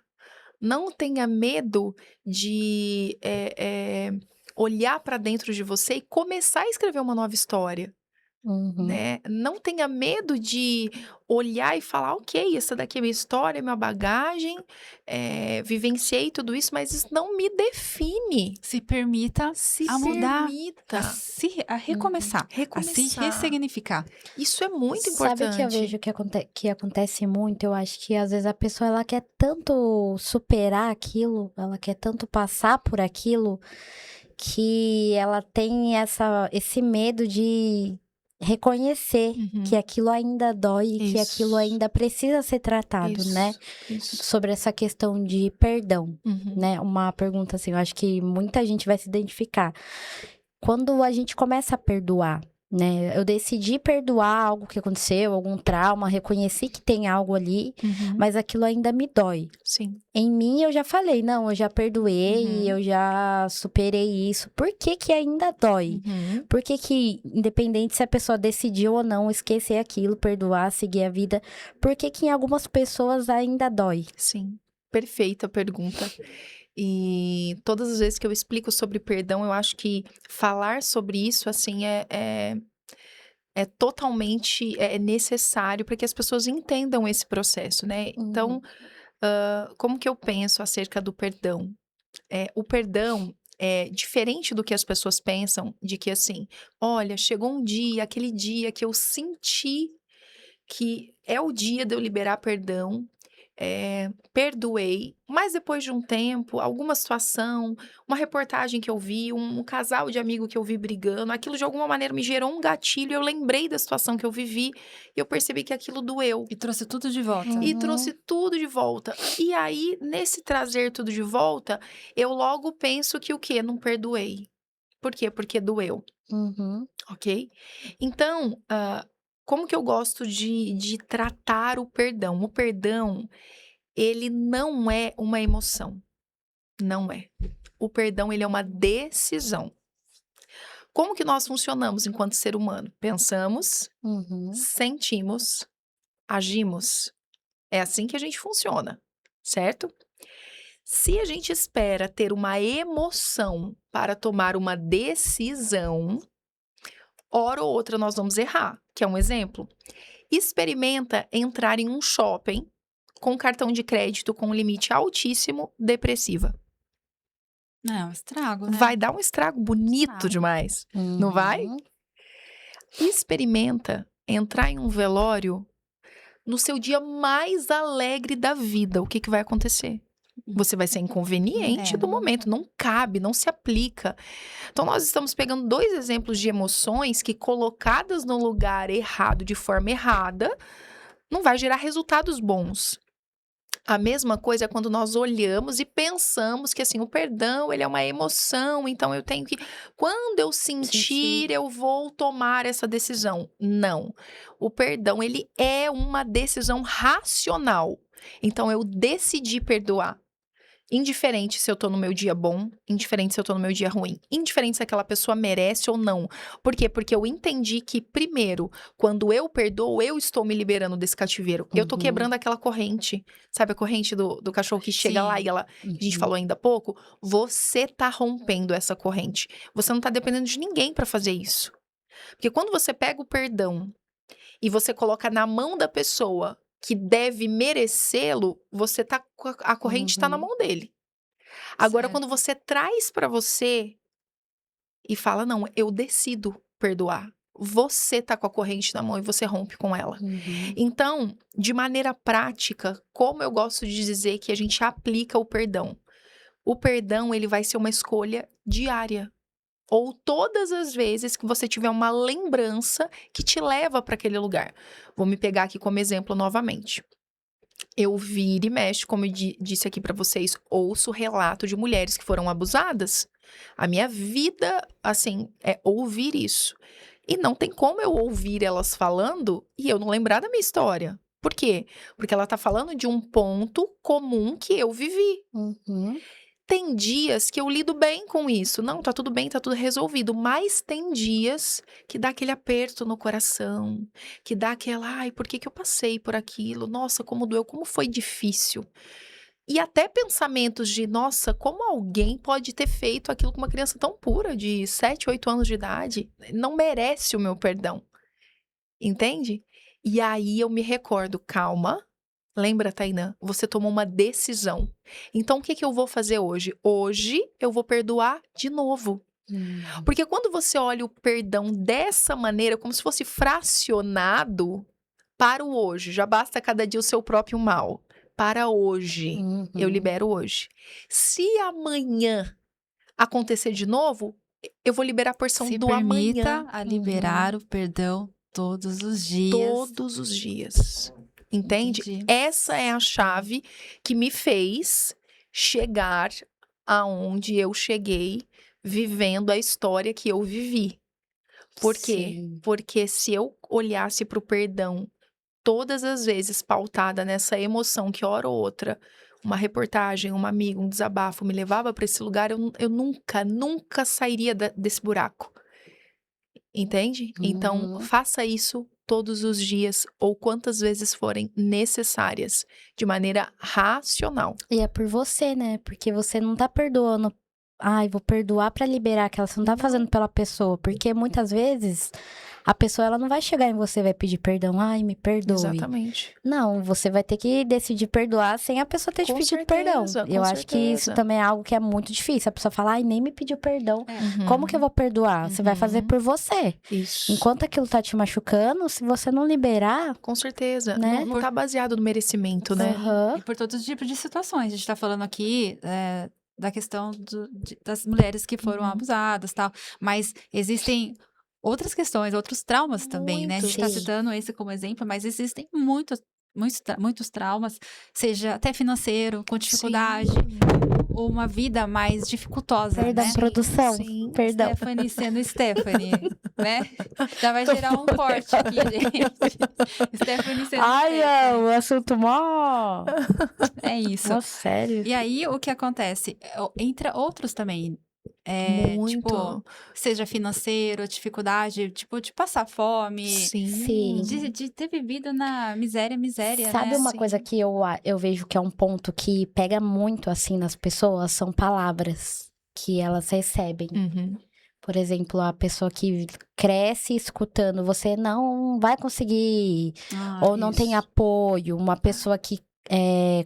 não tenha medo de, olhar para dentro de você e começar a escrever uma nova história. Uhum. Né, não tenha medo de olhar e falar: "Ok, essa daqui é minha história, minha bagagem, vivenciei tudo isso, mas isso não me define". Se permita Se a mudar, permita a Uhum. recomeçar, a se recomeçar. ressignificar. Isso é muito Sabe que eu importante. vejo que acontece muito? Eu acho que às vezes a pessoa ela quer tanto superar aquilo, ela quer tanto passar por aquilo, que ela tem esse medo de reconhecer Uhum. que aquilo ainda dói e que aquilo Isso. ainda precisa ser tratado, né? Isso. Sobre essa questão de perdão, Uhum. né? Uma pergunta assim, eu acho que muita gente vai se identificar. Quando a gente começa a perdoar, né? Eu decidi perdoar algo que aconteceu, algum trauma, reconheci que tem algo ali, Uhum. mas aquilo ainda me dói. Sim. Em mim, eu já falei, não, eu já perdoei, Uhum. eu já superei isso. Por que que ainda dói? Uhum. Por que que, independente se a pessoa decidiu ou não esquecer aquilo, perdoar, seguir a vida, por que que em algumas pessoas ainda dói? Sim. Perfeita pergunta. E todas as vezes que eu explico sobre perdão, eu acho que falar sobre isso, assim, é totalmente necessário para que as pessoas entendam esse processo, né? Então, Uhum. como que eu penso acerca do perdão? O perdão é diferente do que as pessoas pensam, de que assim, olha, chegou um dia, aquele dia que eu senti que é o dia de eu liberar perdão, perdoei, mas depois de um tempo, alguma situação, uma reportagem que eu vi, um casal de amigo que eu vi brigando, aquilo de alguma maneira me gerou um gatilho, eu lembrei da situação que eu vivi e eu percebi que aquilo doeu. E trouxe tudo de volta. E Uhum. trouxe tudo de volta. E aí, nesse trazer tudo de volta, eu logo penso que o quê? Não perdoei. Por quê? Porque doeu, Uhum. ok? Então, como que eu gosto de tratar o perdão? O perdão, ele não é uma emoção. Não é. O perdão, ele é uma decisão. Como que nós funcionamos enquanto ser humano? Pensamos, Uhum. sentimos, agimos. É assim que a gente funciona, certo? Se a gente espera ter uma emoção para tomar uma decisão, hora ou outra nós vamos errar. Quer um exemplo? Experimenta entrar em um shopping com cartão de crédito com limite altíssimo, depressiva. É um estrago, né? Vai dar um estrago bonito Estrago. demais, não vai? Uhum. Experimenta entrar em um velório no seu dia mais alegre da vida. O que que vai acontecer? Você vai ser inconveniente do momento, não cabe, não se aplica. Então, nós estamos pegando 2 exemplos de emoções que, colocadas no lugar errado, de forma errada, não vai gerar resultados bons. A mesma coisa é quando nós olhamos e pensamos que, assim, o perdão, ele é uma emoção, então eu tenho que quando eu sentir, eu vou tomar essa decisão. Não. O perdão, ele é uma decisão racional. Então eu decidi perdoar. Indiferente se eu tô no meu dia bom, indiferente se eu tô no meu dia ruim, indiferente se aquela pessoa merece ou não. Por quê? Porque eu entendi que, primeiro, quando eu perdoo, eu estou me liberando desse cativeiro. Eu tô Uhum. quebrando aquela corrente. Sabe a corrente do cachorro que chega lá Sim. e ela, que a gente Uhum. falou ainda há pouco? Você tá rompendo essa corrente. Você não tá dependendo de ninguém pra fazer isso. Porque quando você pega o perdão e você coloca na mão da pessoa que deve merecê-lo, você tá a corrente tá na Uhum. mão dele. Agora, Certo. quando você traz pra você e fala: "Não, eu decido perdoar", você tá com a corrente na mão e você rompe com ela. Uhum. Então, de maneira prática, como eu gosto de dizer que a gente aplica o perdão? O perdão, ele vai ser uma escolha diária. Ou todas as vezes que você tiver uma lembrança que te leva para aquele lugar. Vou me pegar aqui como exemplo novamente. Eu viro e mexo, como eu disse aqui pra vocês, ouço relato de mulheres que foram abusadas. A minha vida, assim, é ouvir isso. E não tem como eu ouvir elas falando e eu não lembrar da minha história. Por quê? Porque ela tá falando de um ponto comum que eu vivi. Uhum. Tem dias que eu lido bem com isso. Não, tá tudo bem, tá tudo resolvido. Mas tem dias que dá aquele aperto no coração, que dá aquela, ai, por que que eu passei por aquilo? Nossa, como doeu, como foi difícil. E até pensamentos de, nossa, como alguém pode ter feito aquilo com uma criança tão pura, de 7, 8 anos de idade? Não merece o meu perdão, entende? E aí eu me recordo, calma. Lembra, Tainã? Você tomou uma decisão. Então, o que que eu vou fazer hoje? Hoje eu vou perdoar de novo. Uhum. Porque quando você olha o perdão dessa maneira, como se fosse fracionado para o hoje, já basta cada dia o seu próprio mal. Para hoje, eu Uhum. libero hoje. Se amanhã acontecer de novo, eu vou liberar a porção Se do permita amanhã. a liberar o perdão todos os dias. Todos os dias. Entende? Entendi. Essa é a chave que me fez chegar aonde eu cheguei, vivendo a história que eu vivi. Por quê? Sim. Porque se eu olhasse para o perdão todas as vezes pautada nessa emoção que hora ou outra, uma reportagem, uma amiga, um desabafo me levava para esse lugar, eu nunca sairia desse buraco. Entende? Então, Uhum. faça isso todos os dias ou quantas vezes forem necessárias, de maneira racional. E é por você, né? Porque você não tá perdoando. Ai, vou perdoar pra liberar aquela. Você não tá Não. fazendo pela pessoa. Porque muitas vezes a pessoa ela não vai chegar em você e vai pedir perdão. Ai, me perdoe. Exatamente. Não, você vai ter que decidir perdoar sem a pessoa ter te Com pedido perdão. certeza, Eu com acho que isso certeza. também é algo que é muito difícil. A pessoa fala, ai, nem me pediu perdão. É. Como que eu vou perdoar? Você vai fazer Uhum. por você. Isso. Enquanto aquilo tá te machucando, se você não liberar, Com certeza. Né? Não tá baseado no merecimento, né? aham, E por todos os tipos de situações. A gente tá falando aqui da questão das mulheres que foram Uhum. abusadas e tal. Mas existem outras questões, outros traumas também, né? A gente tá Sim. citando esse como exemplo, mas existem muitos traumas, seja até financeiro, com dificuldade, ou uma vida mais dificultosa, Perdão, né? produção. Sim. Perdão. Stephanie sendo Stephanie, né? Já vai gerar um corte aqui, gente. Stephanie sendo Ai, Stephanie. o assunto mó. É isso. Mó sério. E aí, o que acontece? Entra outros também. Muito. Tipo, seja financeiro, dificuldade, tipo, de passar fome, Sim. de ter vivido na miséria, Sabe né? uma Sim. coisa que eu vejo que é um ponto que pega muito, assim, nas pessoas? São palavras que elas recebem. Uhum. Por exemplo, a pessoa que cresce escutando, você não vai conseguir, ou não tem isso. apoio. Uma pessoa que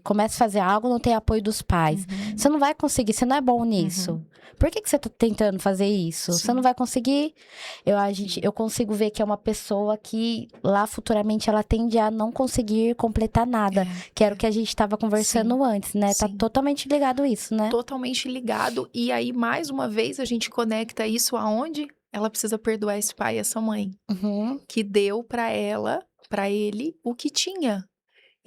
começa a fazer algo, não tem apoio dos pais. Uhum. Você não vai conseguir, você não é bom nisso. Por que você tá tentando fazer isso? Você Sim. não vai conseguir. Eu consigo ver que é uma pessoa que lá futuramente ela tende a não conseguir completar nada. Que era o que a gente estava conversando antes, né? Tá Sim. totalmente ligado isso, né? Totalmente ligado. E aí, mais uma vez, a gente conecta isso aonde? Ela precisa perdoar esse pai e essa mãe. Uhum. Que deu pra ela, pra ele, o que tinha.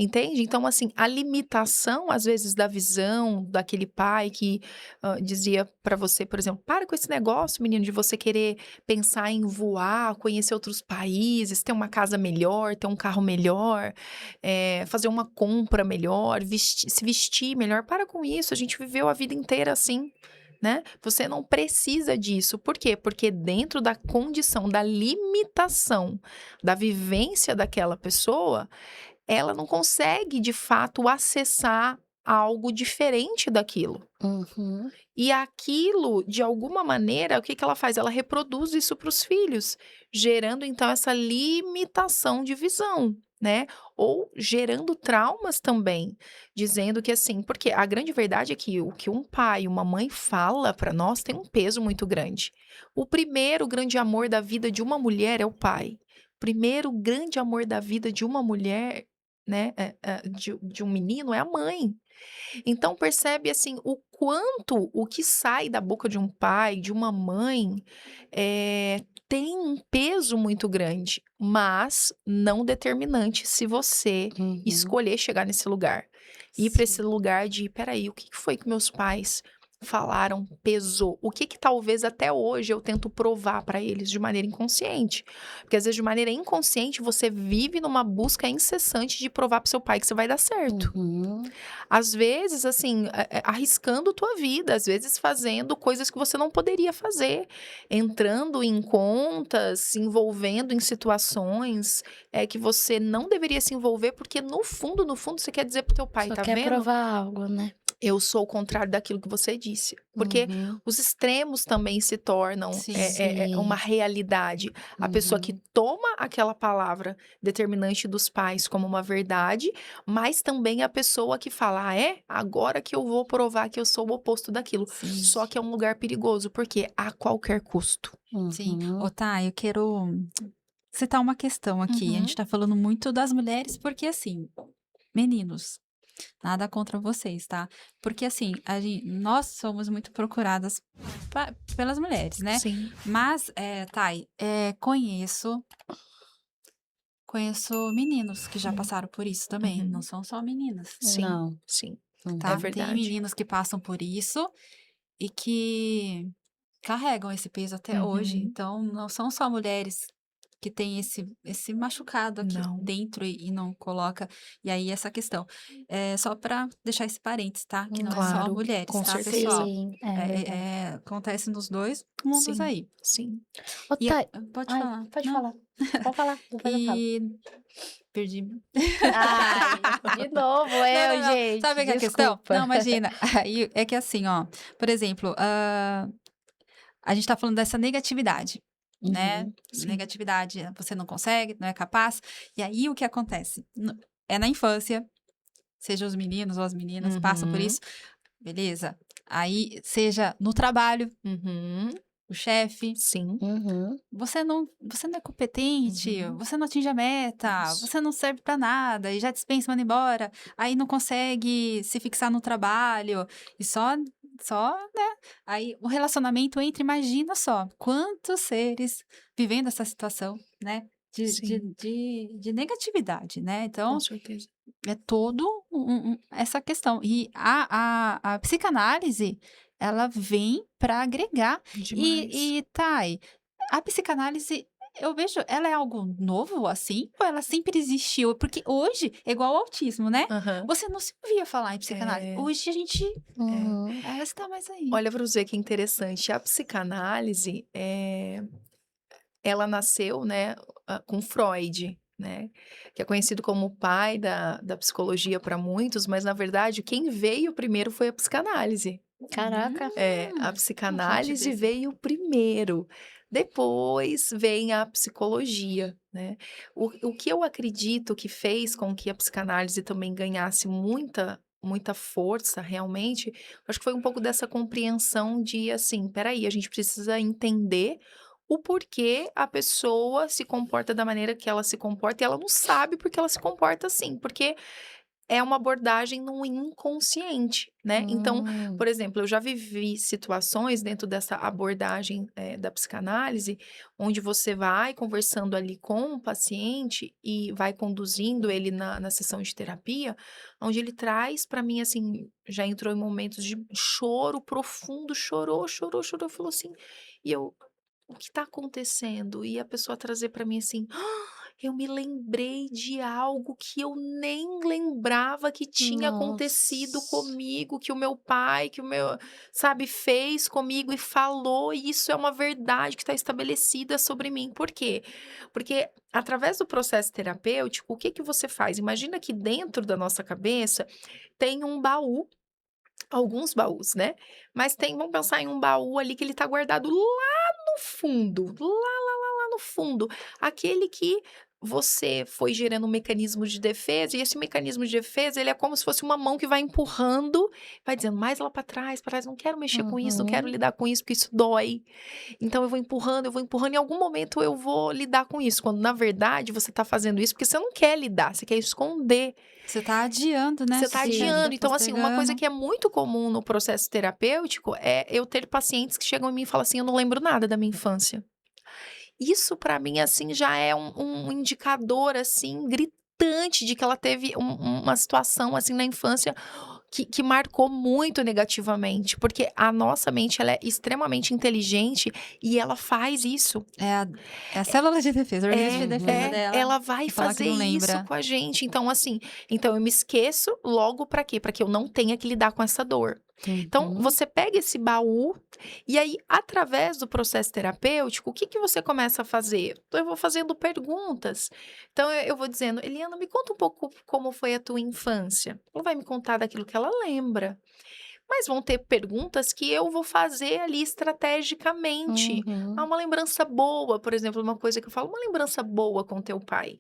Entende? Então, assim, a limitação, às vezes, da visão daquele pai que dizia pra você, por exemplo, para com esse negócio, menino, de você querer pensar em voar, conhecer outros países, ter uma casa melhor, ter um carro melhor, fazer uma compra melhor, se vestir melhor. Para com isso, a gente viveu a vida inteira assim. Né? Você não precisa disso. Por quê? Porque dentro da condição, da limitação, da vivência daquela pessoa, ela não consegue, de fato, acessar algo diferente daquilo. Uhum. E aquilo, de alguma maneira, o que ela faz? Ela reproduz isso para os filhos, gerando, então, essa limitação de visão, né? Ou gerando traumas também, dizendo que, assim, porque a grande verdade é que o que um pai e uma mãe fala para nós tem um peso muito grande. O primeiro grande amor da vida de uma mulher é o pai. O primeiro grande amor da vida de uma mulher, né, de um menino é a mãe. Então percebe assim o quanto o que sai da boca de um pai, de uma mãe, tem um peso muito grande, mas não determinante se você Uhum. escolher chegar nesse lugar. Ir para esse Sim. lugar de, peraí, o que foi que meus pais falaram, pesou? O que talvez até hoje eu tento provar para eles de maneira inconsciente? Porque às vezes de maneira inconsciente você vive numa busca incessante de provar para seu pai que você vai dar certo. Uhum. Às vezes, assim, arriscando tua vida, às vezes fazendo coisas que você não poderia fazer, entrando em contas, se envolvendo em situações que você não deveria se envolver, porque no fundo, você quer dizer pro teu pai, Só tá quer vendo? provar algo, né? Eu sou o contrário daquilo que você disse. Porque Uhum. os extremos também se tornam Sim. uma realidade. A pessoa que Uhum. toma aquela palavra determinante dos pais como uma verdade, mas também a pessoa que fala, agora que eu vou provar que eu sou o oposto daquilo. Sim. Só que é um lugar perigoso, porque a qualquer custo. Sim. Uhum. Ô, tá, eu quero citar uma questão aqui. A Uhum. gente tá falando muito das mulheres, porque assim, meninos, Nada contra vocês, tá? Porque assim, nós somos muito procuradas pelas mulheres, né? Sim. Mas, Thay, conheço meninos que já Uhum. passaram por isso também. Não Uhum. são só meninas, Sim, Não. sim. É tá? Uhum. Tem verdade. meninos que passam por isso e que carregam esse peso até hoje. Uhum. Então, não são só mulheres que têm esse machucado aqui Não. dentro e não coloca. E aí, essa questão. É só para deixar esse parênteses, tá? Que não é só Claro, mulheres, com tá, certeza. pessoal? Sim, é verdade. Acontece nos dois mundos Sim, aí. sim. Ô, E Thay, pode ai, falar. pode Não. falar. Pode falar, depois eu falo. E perdi. Ai, de novo Não, eu, não, não. gente, Sabe o que é a questão? desculpa. Não, imagina. Aí é que assim, ó. Por exemplo, a gente tá falando dessa negatividade, né? Uhum. Sim. Negatividade, você não consegue, não é capaz. E aí o que acontece? É na infância, seja os meninos ou as meninas passam por Uhum. isso, beleza? Aí, seja no trabalho, Uhum. o chefe, Sim. Uhum. você não é competente, Uhum. você não atinge a meta, Isso. você não serve pra nada e já dispensa, manda embora, aí não consegue se fixar no trabalho e só, né? Aí o relacionamento entra, imagina só, quantos seres vivendo essa situação, né? Sim, De negatividade, né? com Então, certeza. é todo essa questão. E a psicanálise, ela vem para agregar. Demais. Thay, a psicanálise, eu vejo, ela é algo novo, assim, ou ela sempre existiu? Porque hoje é igual ao autismo, né? Aham. Você não se ouvia falar em psicanálise. É, Hoje a gente, é. Uhum. ela está mais aí. Olha para você que interessante, a psicanálise, ela nasceu, né, com Freud, né, que é conhecido como o pai da psicologia para muitos, mas na verdade quem veio primeiro foi a psicanálise. Caraca. A Não tinha tido psicanálise esse. veio primeiro, depois vem a psicologia, né. O que eu acredito que fez com que a psicanálise também ganhasse muita força realmente, acho que foi um pouco dessa compreensão de assim: "Espera aí, a gente precisa entender o porquê a pessoa se comporta da maneira que ela se comporta e ela não sabe porque ela se comporta assim", porque é uma abordagem no inconsciente, né. Então, Hum. por exemplo, eu já vivi situações dentro dessa abordagem, da psicanálise, onde você vai conversando ali com o paciente e vai conduzindo ele na sessão de terapia, onde ele traz para mim, assim, já entrou em momentos de choro profundo, chorou, chorou, chorou, falou assim, e eu: "O que está acontecendo?" E a pessoa trazer para mim assim: eu me lembrei de algo que eu nem lembrava que tinha acontecido Nossa. comigo, que o meu pai, que o meu, sabe, fez comigo e falou, e isso é uma verdade que está estabelecida sobre mim. Por quê? Porque através do processo terapêutico, o que que você faz? Imagina que dentro da nossa cabeça tem um baú, alguns baús, né? Mas tem, vamos pensar em um baú ali que ele está guardado lá no fundo, lá no fundo, aquele que você foi gerando um mecanismo de defesa, e esse mecanismo de defesa, ele é como se fosse uma mão que vai empurrando, vai dizendo mais lá para trás, não quero mexer com isso, não quero Uhum. lidar com isso, porque isso dói. Então eu vou empurrando, em algum momento eu vou lidar com isso, quando na verdade você tá fazendo isso porque você não quer lidar, você quer esconder. Você tá adiando, né? Você tá Você tá adiando. Sim. Então, assim, uma coisa postergando. que é muito comum no processo terapêutico é eu ter pacientes que chegam em mim e falam assim: "Eu não lembro nada da minha infância". Isso pra mim, assim, já é um indicador, assim, gritante de que ela teve uma situação, assim, na infância que marcou muito negativamente, porque a nossa mente, ela é extremamente inteligente e ela faz isso. É a, é a célula de defesa, o organismo de defesa Uhum. dela. Ela vai E falar que fazer não isso lembra. com a gente. Então, assim, então eu me esqueço logo pra quê? Pra que eu não tenha que lidar com essa dor. Então, Uhum. você pega esse baú e aí, através do processo terapêutico, o que que você começa a fazer? Eu vou fazendo perguntas. Então, eu vou dizendo: "Eliana, me conta um pouco como foi a tua infância". Ela vai me contar daquilo que ela lembra. Mas vão ter perguntas que eu vou fazer ali estrategicamente. Há Uhum. uma lembrança boa, por exemplo, uma coisa que eu falo: "Uma lembrança boa com teu pai".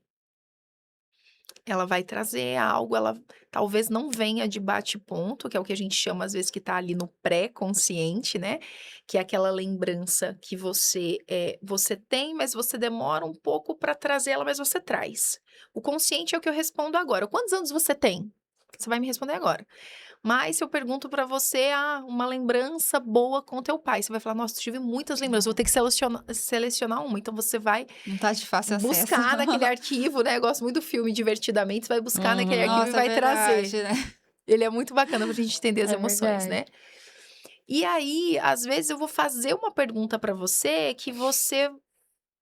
Ela vai trazer algo, ela talvez não venha de bate-ponto, que é o que a gente chama, às vezes, que tá ali no pré-consciente, né, que é aquela lembrança que você tem, mas você demora um pouco para trazer ela, mas você traz. O consciente é o que eu respondo agora: "Quantos anos você tem?". Você vai me responder agora. Mas se eu pergunto pra você, uma lembrança boa com teu pai, você vai falar: "Nossa, tive muitas lembranças, vou ter que selecionar uma", então você vai Não tá de fácil acesso. buscar naquele arquivo, né, eu gosto muito do filme Divertidamente, você vai buscar naquele Uhum. arquivo e Nossa, é vai trazer. verdade, né? Ele é muito bacana pra gente entender as É emoções, verdade. né. E aí, às vezes eu vou fazer uma pergunta pra você que você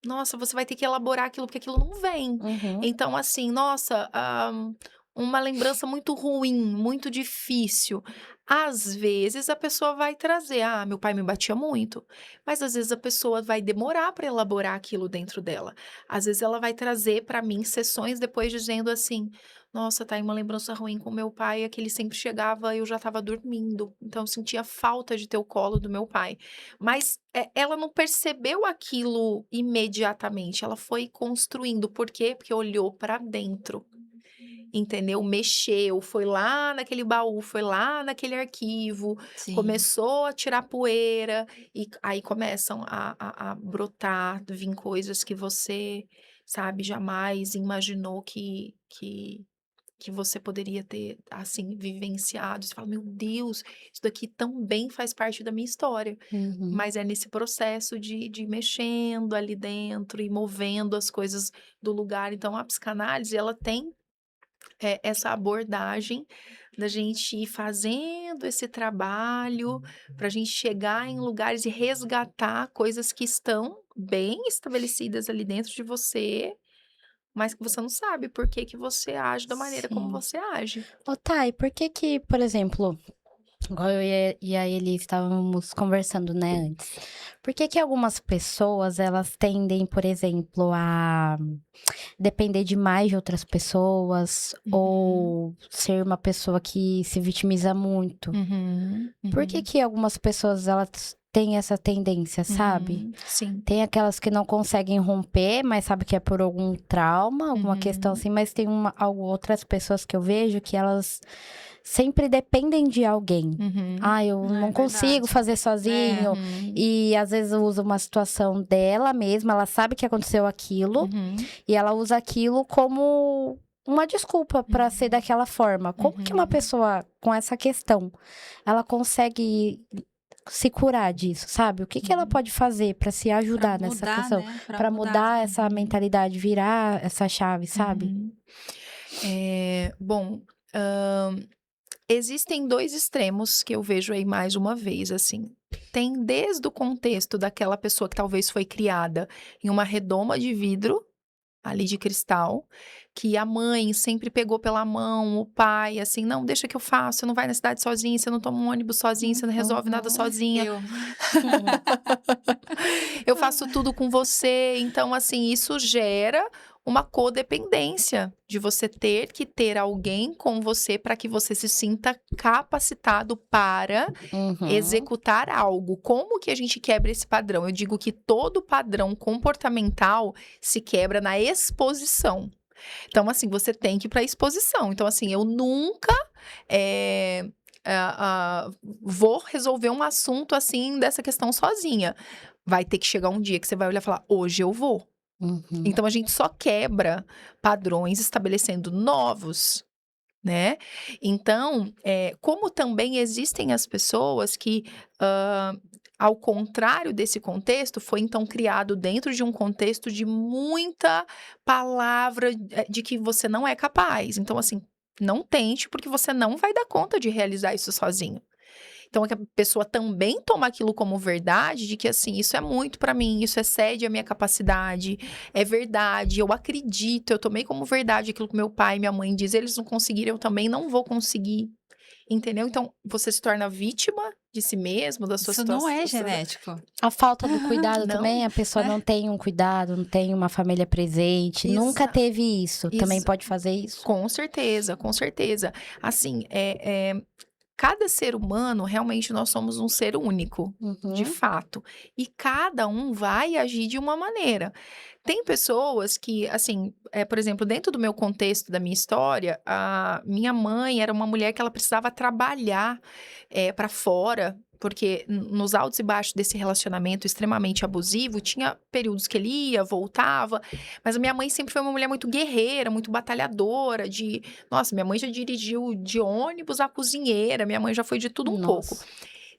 nossa, você vai ter que elaborar aquilo, porque aquilo não vem. Uhum. Então, assim, nossa, uma lembrança muito ruim, muito difícil. Às vezes a pessoa vai trazer: "Ah, meu pai me batia muito", mas às vezes a pessoa vai demorar para elaborar aquilo dentro dela. Às vezes ela vai trazer para mim sessões depois dizendo assim: "Nossa, tá aí uma lembrança ruim com meu pai, é que ele sempre chegava, eu já estava dormindo, então eu sentia falta de ter o colo do meu pai". Mas, ela não percebeu aquilo imediatamente, ela foi construindo. Por quê? Porque olhou para dentro, entendeu? Mexeu, foi lá naquele baú, foi lá naquele arquivo, Sim, começou a tirar poeira, e aí começam a brotar, vir coisas que você, sabe, jamais imaginou que você poderia ter, assim, vivenciado. Você fala: "Meu Deus, isso daqui também faz parte da minha história". Uhum. Mas é nesse processo de ir mexendo ali dentro e movendo as coisas do lugar. Então a psicanálise, ela tem, essa abordagem da gente ir fazendo esse trabalho, para a gente chegar em lugares e resgatar coisas que estão bem estabelecidas ali dentro de você, mas que você não sabe por que que você age da maneira como Sim. você age. Ô, Thay, por que que, por exemplo, igual eu e a Eli estávamos conversando, né, antes. Por que que algumas pessoas, elas tendem, por exemplo, a depender demais de outras pessoas Uhum, ou ser uma pessoa que se vitimiza muito? uhum, Por que uhum, que algumas pessoas, elas têm essa tendência, sabe? sim. Tem aquelas que não conseguem romper, mas sabe que é por algum trauma, alguma questão Uhum, assim, mas tem outras pessoas que eu vejo que elas sempre dependem de alguém. uhum, Ah, eu ah, é não consigo verdade. fazer É, sozinho. uhum, E às vezes usa uma situação dela mesma, ela sabe que aconteceu aquilo uhum, e ela usa aquilo como uma desculpa para ser uhum, daquela forma. Como que uma uhum. pessoa com essa questão, ela consegue se curar disso, sabe? O que que ela Uhum. pode fazer para se pra ajudar nessa mudar, questão, né? Pra para mudar. mudar essa Uhum, mentalidade, virar essa chave, sabe? uhum. Bom, existem 2 extremos que eu vejo aí mais uma vez, assim. Tem desde o contexto daquela pessoa que talvez foi criada em uma redoma de vidro, ali de cristal, que a mãe sempre pegou pela mão, o pai, assim: "Não, deixa que eu faço, você não vai na cidade sozinha, você não toma um ônibus sozinha, você não resolve nada Uhum. sozinha". Eu. Eu faço tudo com você. Então, assim, isso gera uma codependência de você ter que ter alguém com você para que você se sinta capacitado para Uhum. executar algo. Como que a gente quebra esse padrão? Eu digo que todo padrão comportamental se quebra na exposição. Então, assim, você tem que ir para a exposição. Então, assim, eu nunca eh, vou resolver um assunto assim dessa questão sozinha. Vai ter que chegar um dia que você vai olhar e falar: "Hoje eu vou". Uhum. Então a gente só quebra padrões estabelecendo novos, né. Então, como também existem as pessoas que, ao contrário desse contexto, foi então criado dentro de um contexto de muita palavra, de que você não é capaz. Então, assim, não tente, porque você não vai dar conta de realizar isso sozinho. Então é que a pessoa também toma aquilo como verdade, de que assim, isso é muito pra mim, isso excede a minha capacidade, é verdade, eu acredito, eu tomei como verdade aquilo que meu pai e minha mãe dizem, eles não conseguiram, eu também não vou conseguir, entendeu? Então você se torna vítima de si mesmo, da sua Isso não é situação, genético. A falta do cuidado não, também, a pessoa Né? não tem um cuidado, não tem uma família presente, nunca exa teve isso, também exa pode fazer isso? com certeza, com certeza. Assim, cada ser humano, realmente, nós somos um ser único, de Uhum. fato. E cada um vai agir de uma maneira. Tem pessoas que, assim, por exemplo, dentro do meu contexto, da minha história, a minha mãe era uma mulher que ela precisava trabalhar para fora. Porque nos altos e baixos desse relacionamento extremamente abusivo, tinha períodos que ele ia, voltava. Mas a minha mãe sempre foi uma mulher muito guerreira, muito batalhadora. Nossa, minha mãe já dirigiu de ônibus a cozinheira, minha mãe já foi de tudo um pouco. Nossa.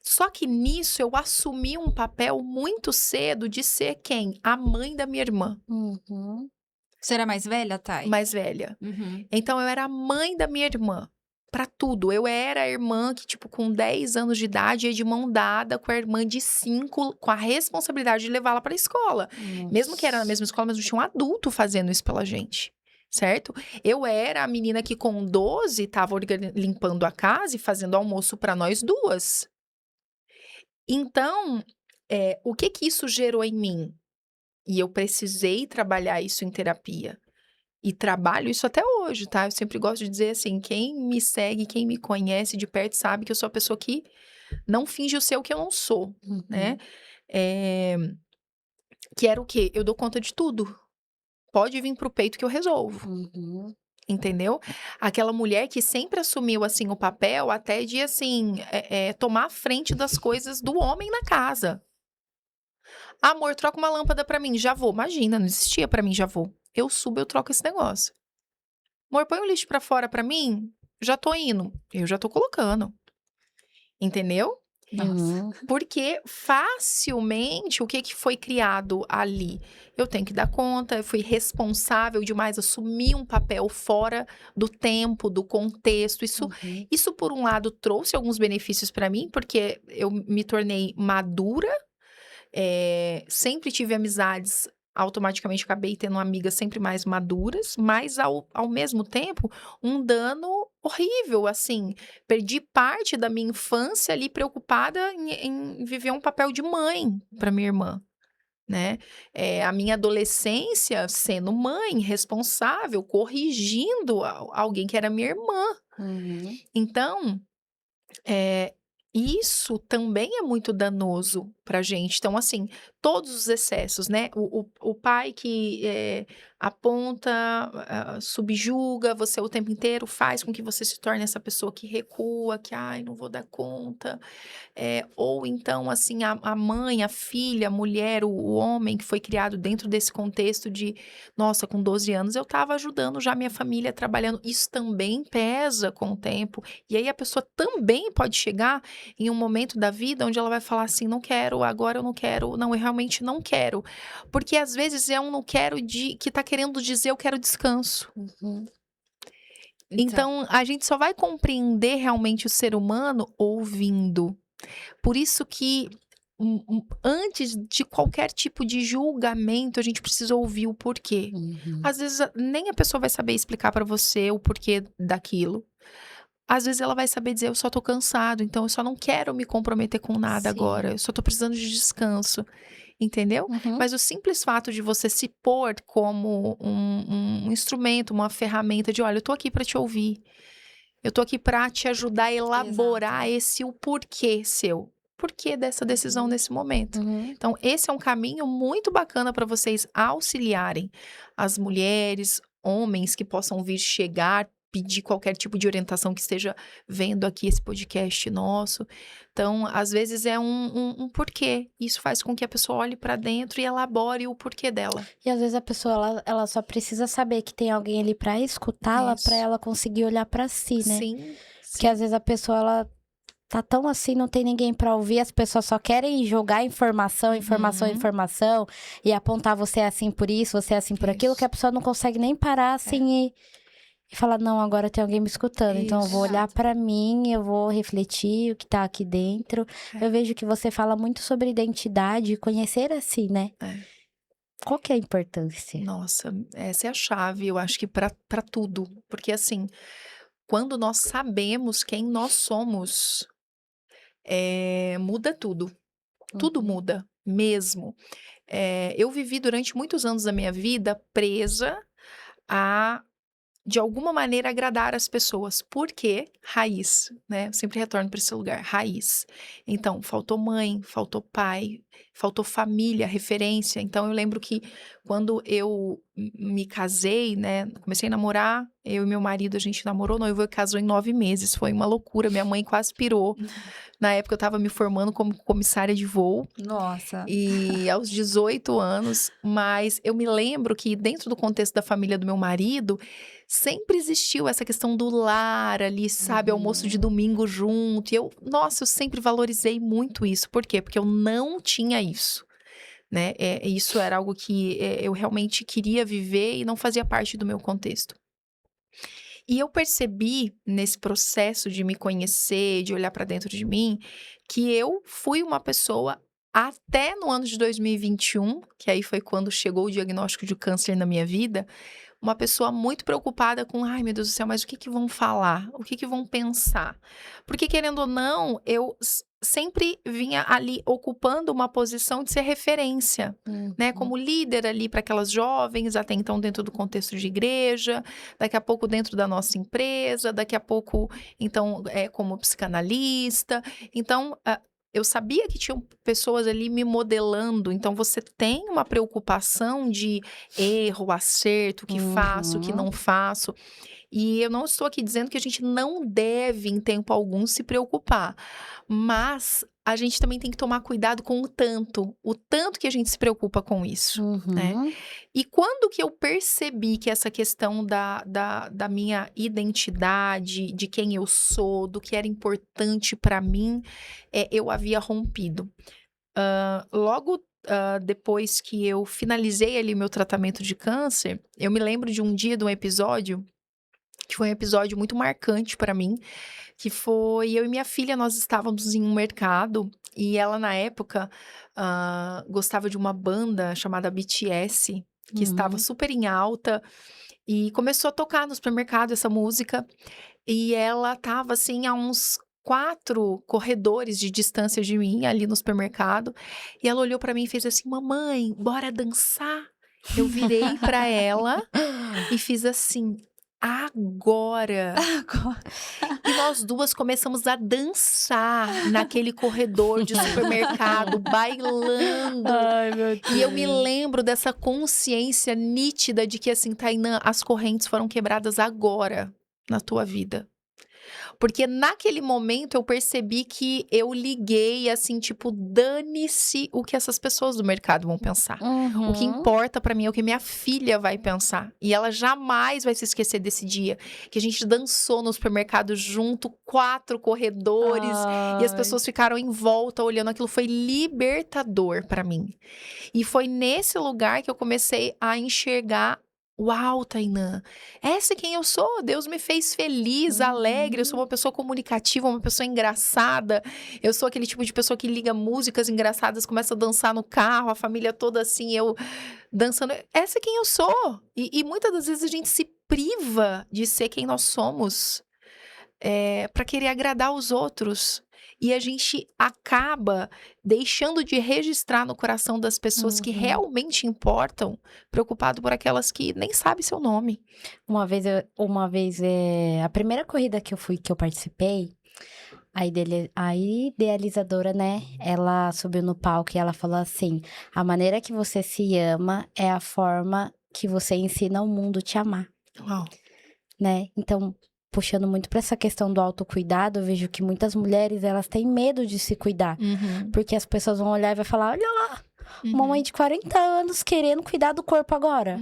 Só que nisso eu assumi um papel muito cedo de ser quem? A mãe da minha irmã, Uhum. Você era mais velha, Thay? mais velha. Uhum. Então eu era a mãe da minha irmã. Pra tudo. Eu era a irmã que, tipo, com 10 anos de idade, ia de mão dada com a irmã de 5, com a responsabilidade de levá-la pra escola. Mesmo que era na mesma escola, mas não tinha um adulto fazendo isso pela gente. Certo? Eu era a menina que com 12 tava limpando a casa e fazendo almoço pra nós duas. Então, o que que isso gerou em mim? E eu precisei trabalhar isso em terapia. E trabalho isso até hoje, tá? Eu sempre gosto de dizer assim, quem me segue, quem me conhece de perto sabe que eu sou a pessoa que não finge o ser o que eu não sou, né? Eh, que era o quê? Eu dou conta de tudo. Pode vir pro peito que eu resolvo, Uhum. entendeu? Aquela mulher que sempre assumiu, assim, o papel até de, assim, tomar a frente das coisas do homem na casa. Amor, troca uma lâmpada pra mim, já vou. Imagina, não existia pra mim, já vou. Eu subo, eu troco esse negócio. Amor, põe o lixo pra fora pra mim. Já tô indo. Eu já tô colocando. Entendeu? Nossa. Uhum. Porque facilmente o que que foi criado ali? Eu tenho que dar conta, eu fui responsável demais, assumi um papel fora do tempo, do contexto. Uhum. Isso por um lado trouxe alguns benefícios pra mim, porque eu me tornei madura, sempre tive amizades, automaticamente acabei tendo amigas sempre mais maduras, mas ao mesmo tempo, um dano horrível, assim. Perdi parte da minha infância ali preocupada em viver um papel de mãe para minha irmã, né? A minha adolescência sendo mãe, responsável, corrigindo alguém que era minha irmã. Uhum. Então, é, isso também é muito danoso pra gente. Então, assim, todos os excessos, né? O pai que aponta, subjuga você o tempo inteiro, faz com que você se torne essa pessoa que recua, que, ai, não vou dar conta. Ou então, assim, a mãe, a filha, a mulher, o homem que foi criado dentro desse contexto de, nossa, com 12 anos eu estava ajudando já minha família trabalhando. Isso também pesa com o tempo. E aí a pessoa também pode chegar em um momento da vida onde ela vai falar assim: não quero, agora eu não quero, não, eu realmente não quero. Porque às vezes é um não quero que tá querendo dizer eu quero descanso. Uhum. Então, a gente só vai compreender realmente o ser humano ouvindo. Por isso que antes de qualquer tipo de julgamento, a gente precisa ouvir o porquê. Uhum. Às vezes nem a pessoa vai saber explicar pra você o porquê daquilo. Às vezes ela vai saber dizer: eu só tô cansado, então eu só não quero me comprometer com nada Sim. agora, eu só tô precisando de descanso. Entendeu? Uhum. Mas o simples fato de você se pôr como um instrumento, uma ferramenta de: olha, eu tô aqui pra te ouvir. Eu tô aqui pra te ajudar a elaborar o porquê seu. Porquê dessa decisão nesse momento. Uhum. Então, esse é um caminho muito bacana para vocês auxiliarem as mulheres, homens que possam vir chegar, pedir qualquer tipo de orientação que esteja vendo aqui esse podcast nosso. Então, às vezes é um porquê. Isso faz com que a pessoa olhe para dentro e elabore o porquê dela. E às vezes a pessoa, ela só precisa saber que tem alguém ali pra escutá-la, Isso. pra ela conseguir olhar pra si, né? Sim, Porque às vezes a pessoa, ela tá tão assim, não tem ninguém pra ouvir, as pessoas só querem jogar informação, informação, e apontar você é assim por isso, você é assim por aquilo, Isso. que a pessoa não consegue nem parar assim e falar: não, agora tem alguém me escutando, então eu vou olhar Exato. pra mim, eu vou refletir o que tá aqui dentro. Eu vejo que você fala muito sobre identidade, conhecer assim, né? Qual que é a importância? Nossa, essa é a chave, eu acho que para tudo. Porque, assim, quando nós sabemos quem nós somos, muda tudo. Tudo Uhum. muda, mesmo. Eu vivi durante muitos anos da minha vida presa a, de alguma maneira, agradar as pessoas. Por quê? Raiz, né? Eu sempre retorno para esse lugar, raiz. Então, faltou mãe, faltou pai, faltou família, referência. Então, eu lembro que quando eu me casei, né? Comecei a namorar, eu e meu marido, a gente namorou, noivou e casou em 9 meses. Foi uma loucura, minha mãe quase pirou. Na época eu tava me formando como comissária de voo. Nossa. E aos 18 anos, mas eu me lembro que dentro do contexto da família do meu marido, sempre existiu essa questão do lar ali, sabe? Almoço de domingo junto. E nossa, eu sempre valorizei muito isso. Por quê? Porque eu não tinha isso, né? Isso era algo que eu realmente queria viver e não fazia parte do meu contexto. E eu percebi nesse processo de me conhecer, de olhar para dentro de mim, que eu fui uma pessoa até no ano de 2021, que aí foi quando chegou o diagnóstico de câncer na minha vida, uma pessoa muito preocupada com, ai meu Deus do céu, mas o que que vão falar? O que que vão pensar? Porque querendo ou não, eu sempre vinha ali ocupando uma posição de ser referência, né? Como líder ali para aquelas jovens, até então dentro do contexto de igreja, daqui a pouco dentro da nossa empresa, daqui a pouco, então, como psicanalista. Então, eu sabia que tinham pessoas ali me modelando, então você tem uma preocupação de erro, acerto, o que faço, o que não faço. E eu não estou aqui dizendo que a gente não deve, em tempo algum, se preocupar. Mas a gente também tem que tomar cuidado com o tanto que a gente se preocupa com isso, né? E quando que eu percebi que essa questão da minha identidade, de quem eu sou, do que era importante para mim, eu havia rompido. Logo depois que eu finalizei ali meu tratamento de câncer, eu me lembro de um dia, de um episódio, que foi um episódio muito marcante para mim, que foi eu e minha filha, nós estávamos em um mercado e ela, na época, gostava de uma banda chamada BTS, que estava super em alta, e começou a tocar no supermercado essa música, e ela estava assim a uns 4 corredores de distância de mim, ali no supermercado, e ela olhou para mim e fez assim: mamãe, bora dançar? Eu virei para ela e fiz assim: agora! E nós duas começamos a dançar naquele corredor de supermercado, bailando. Ai, meu Deus. E eu me lembro dessa consciência nítida de que, assim, Tainã, as correntes foram quebradas agora na tua vida. Porque naquele momento eu percebi que eu liguei, assim, tipo, dane-se o que essas pessoas do mercado vão pensar. O que importa pra mim é o que minha filha vai pensar. E ela jamais vai se esquecer desse dia que a gente dançou no supermercado junto, 4 corredores, e as pessoas ficaram em volta olhando. Aquilo foi libertador pra mim. E foi nesse lugar que eu comecei a enxergar: uau, Tainã, essa é quem eu sou. Deus me fez feliz, alegre. Eu sou uma pessoa comunicativa, uma pessoa engraçada. Eu sou aquele tipo de pessoa que liga músicas engraçadas, começa a dançar no carro, a família toda assim, eu dançando. Essa é quem eu sou. E muitas das vezes a gente se priva de ser quem nós somos, para querer agradar os outros. E a gente acaba deixando de registrar no coração das pessoas que realmente importam, preocupado por aquelas que nem sabem seu nome. Uma vez, a primeira corrida que eu participei, a idealizadora, né, ela subiu no palco e ela falou assim: a maneira que você se ama é a forma que você ensina o mundo te amar, Uau. né? Então, puxando muito para essa questão do autocuidado, eu vejo que muitas mulheres, elas têm medo de se cuidar. Porque as pessoas vão olhar e vai falar: olha lá, uma mãe de 40 anos querendo cuidar do corpo agora.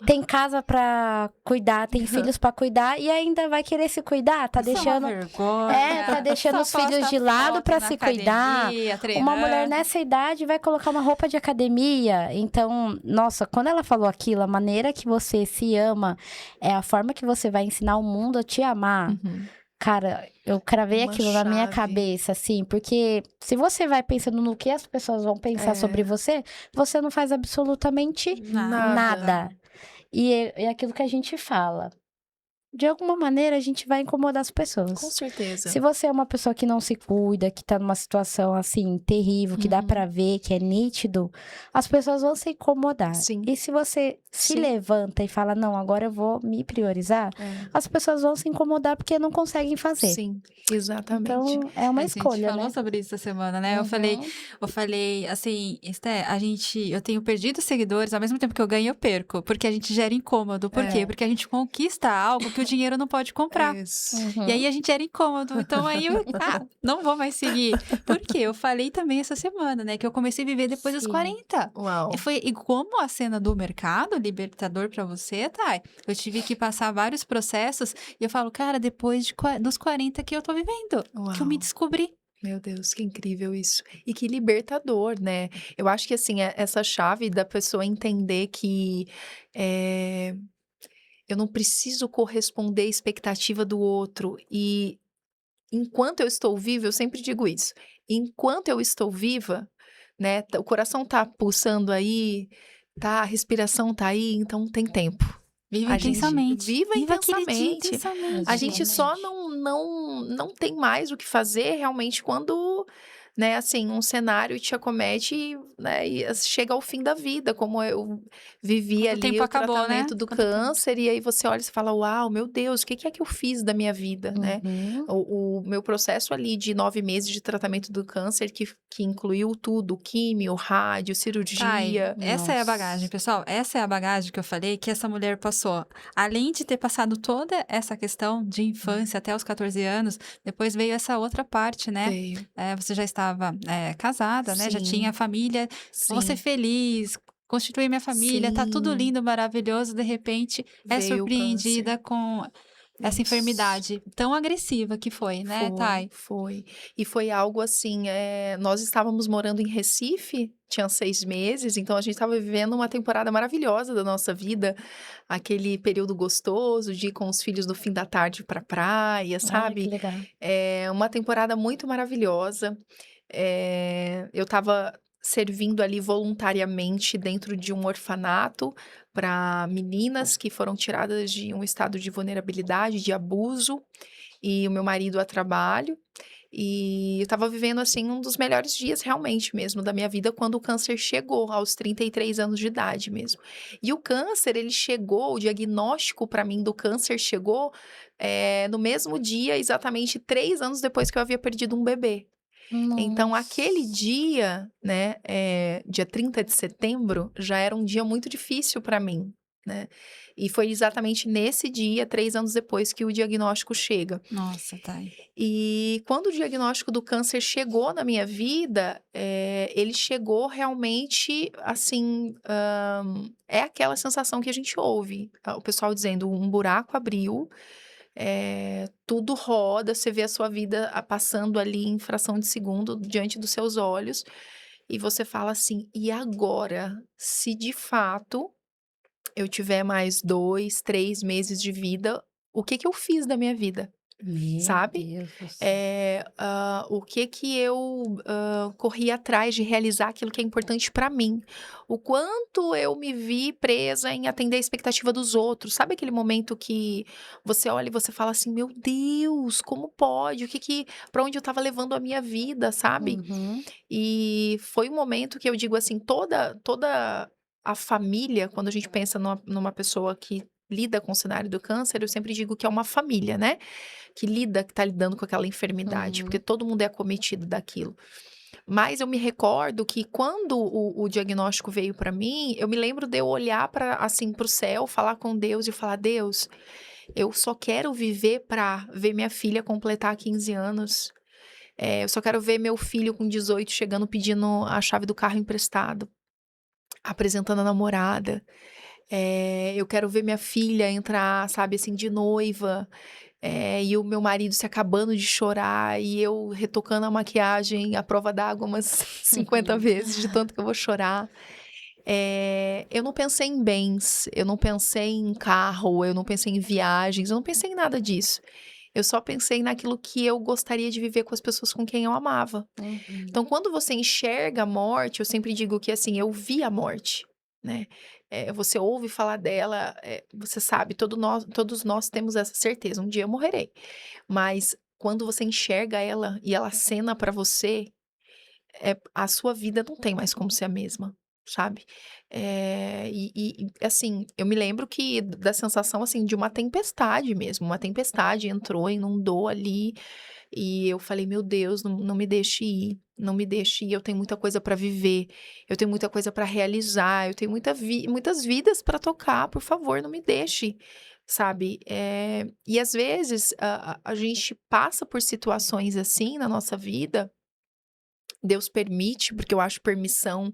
Tem casa pra cuidar, tem filhos pra cuidar e ainda vai querer se cuidar. Tá Isso deixando. é uma vergonha. Tá deixando os Só filhos posta de lado foto pra na se cuidar. academia, Uma treinando. mulher nessa idade vai colocar uma roupa de academia. Então, nossa, quando ela falou aquilo, a maneira que você se ama é a forma que você vai ensinar o mundo a te amar. Cara, eu cravei Uma aquilo na minha chave. cabeça, assim, porque se você vai pensando no que as pessoas vão pensar sobre você, você não faz absolutamente Nada. nada. E é aquilo que a gente fala. de alguma maneira a gente vai incomodar as Com pessoas. certeza. Se você é uma pessoa que não se cuida, que tá numa situação assim, terrível, que dá pra ver, que é nítido, as pessoas vão se incomodar. Sim. E se você se Sim. levanta e fala, não, agora eu vou me priorizar, as pessoas vão se incomodar porque não conseguem fazer. Sim, exatamente. Então, é uma Assim, a gente escolha, falou né? sobre isso essa semana, né? Eu falei assim, Esté, eu tenho perdido seguidores, ao mesmo tempo que eu ganho, eu perco. Porque a gente gera incômodo. Por quê? Porque a gente conquista algo que o dinheiro não pode comprar. Isso. E aí a gente gera incômodo. Então aí não vou mais seguir. Por quê? Eu falei também essa semana, né? Que eu comecei a viver depois dos Sim. 40. Uau. E como a cena do mercado, libertador pra você, Thay, eu tive que passar vários processos e eu falo, cara, depois dos 40 que eu tô vivendo, que eu me Uau. descobri. Meu Deus, que incrível isso. E que libertador, né? Eu acho que, assim, essa chave da pessoa entender que eu não preciso corresponder à expectativa do outro. E enquanto eu estou viva, eu sempre digo isso. Enquanto eu estou viva, né? O coração tá pulsando aí, tá? A respiração tá aí, então tem tempo. Viva A gente intensamente. viva Viva aquele dia intensamente. intensamente. A gente só Exatamente. não tem mais o que fazer realmente quando, né, assim, um cenário te acomete, né, e chega ao fim da vida, como eu vivi Quanto ali tempo o acabou, né? tratamento do Quanto tempo. câncer, e aí você olha e você fala, uau, meu Deus, o que é que eu fiz da minha vida, né? Uhum. O meu processo ali de 9 meses de tratamento do câncer, que incluiu tudo, químio, rádio, Thay, cirurgia. essa é a bagagem, Nossa. pessoal. Essa é a bagagem que eu falei que essa mulher passou. Além de ter passado toda essa questão de infância até os 14 anos, depois veio essa outra parte, né? Veio. Você já estava casada, né? Já tinha Sim, família. Vou ser sim, feliz, constituir minha família, tá tudo sim. lindo, maravilhoso. De repente, é Veio o câncer. surpreendida com essa Isso. enfermidade tão agressiva que foi, né, Foi, Thay? foi. E foi algo assim, nós estávamos morando em Recife, tinha 6 meses, então a gente estava vivendo uma temporada maravilhosa da nossa vida, aquele período gostoso de ir com os filhos no fim da tarde pra praia, Olha que sabe? legal. É uma temporada muito maravilhosa. Eu estava servindo ali voluntariamente dentro de um orfanato para meninas que foram tiradas de um estado de vulnerabilidade, de abuso, e o meu marido a trabalho. E eu estava vivendo, assim, um dos melhores dias realmente mesmo da minha vida quando o câncer chegou, aos 33 anos de idade mesmo. E o câncer, ele chegou, o diagnóstico para mim do câncer chegou, no mesmo dia, exatamente 3 anos depois que eu havia perdido um bebê. Então aquele Nossa. dia, né, dia 30 de setembro, já era um dia muito difícil para mim, né. E foi exatamente nesse dia, 3 anos depois, que o diagnóstico chega. Nossa, Thay. E quando o diagnóstico do câncer chegou na minha vida, ele chegou realmente, assim, é aquela sensação que a gente ouve, o pessoal dizendo: "Um buraco abriu, tudo roda, você vê a sua vida passando ali em fração de segundo diante dos seus olhos, e você fala assim: "E agora, se de fato eu tiver mais 2, 3 meses de vida, o que que eu fiz da minha vida?", Meu sabe? Deus do céu. O que que eu, corri atrás de realizar aquilo que é importante para mim. O quanto eu me vi presa em atender a expectativa dos outros. Sabe aquele momento que você olha e você fala assim: "Meu Deus, como pode? O que que para onde eu estava levando a minha vida", sabe? Uhum. E foi um momento que eu digo assim, toda a família, quando a gente pensa numa pessoa que lida com o cenário do câncer, eu sempre digo que é uma família, né? Que tá lidando com aquela enfermidade, porque Uhum. todo mundo é acometido daquilo. Mas eu me recordo que quando o diagnóstico veio para mim, eu me lembro de eu olhar para assim, para o céu, falar com Deus e falar: "Deus, eu só quero viver para ver minha filha completar 15 anos. Eu só quero ver meu filho com 18 chegando pedindo a chave do carro emprestado, apresentando a namorada. Eu quero ver minha filha entrar, sabe, assim, de noiva, e o meu marido se acabando de chorar e eu retocando a maquiagem à prova d'água umas 50 vezes, de tanto que eu vou chorar". Eu não pensei em bens, eu não pensei em carro, eu não pensei em viagens, eu não pensei em nada disso. Eu só pensei naquilo que eu gostaria de viver com as pessoas com quem eu amava. Uhum. Então, quando você enxerga a morte, eu sempre digo que, assim, eu vi a morte. né? Você ouve falar dela, você sabe, todos nós temos essa certeza, um dia eu morrerei. Mas quando você enxerga ela e ela acena para você, a sua vida não tem mais como ser a mesma, sabe? Assim, eu me lembro que da sensação, assim, de uma tempestade mesmo, uma tempestade entrou, inundou ali, e eu falei: "Meu Deus, não me deixe ir, não me deixe ir, eu tenho muita coisa para viver, eu tenho muita coisa para realizar, eu tenho muitas vidas para tocar, por favor, não me deixe", sabe. E às vezes a gente passa por situações assim na nossa vida, Deus permite, porque eu acho permissão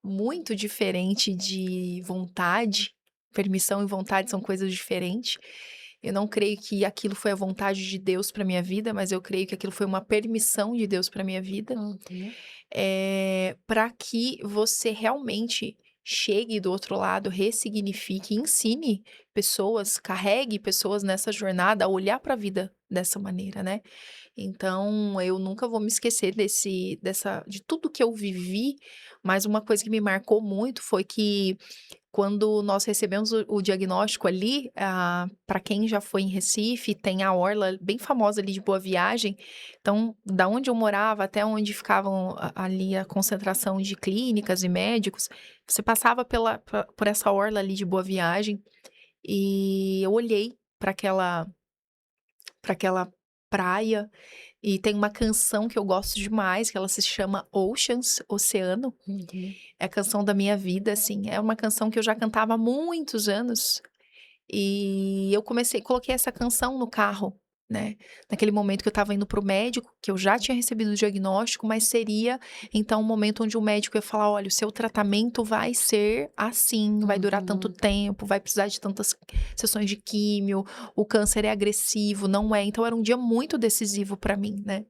muito diferente de vontade. Permissão e vontade são coisas diferentes. Eu não creio que aquilo foi a vontade de Deus para minha vida, mas eu creio que aquilo foi uma permissão de Deus para minha vida, Uhum. para que você realmente chegue do outro lado, ressignifique, ensine pessoas, carregue pessoas nessa jornada a olhar para a vida dessa maneira, né. Então, eu nunca vou me esquecer de tudo que eu vivi, mas uma coisa que me marcou muito foi que quando nós recebemos o diagnóstico ali, para quem já foi em Recife, tem a orla bem famosa ali de Boa Viagem. Então, da onde eu morava até onde ficavam ali a concentração de clínicas e médicos, você passava por essa orla ali de Boa Viagem, e eu olhei para aquela praia, e tem uma canção que eu gosto demais, que ela se chama Oceans, Oceano. Uhum. É a canção da minha vida, assim, é uma canção que eu já cantava há muitos anos, e eu coloquei essa canção no carro, né, naquele momento que eu estava indo para o médico, que eu já tinha recebido o diagnóstico, mas seria, então, um momento onde o médico ia falar: "Olha, o seu tratamento vai ser assim, vai durar tanto Uhum. tempo, vai precisar de tantas sessões de químio, o câncer é agressivo, não é", então era um dia muito decisivo para mim, né.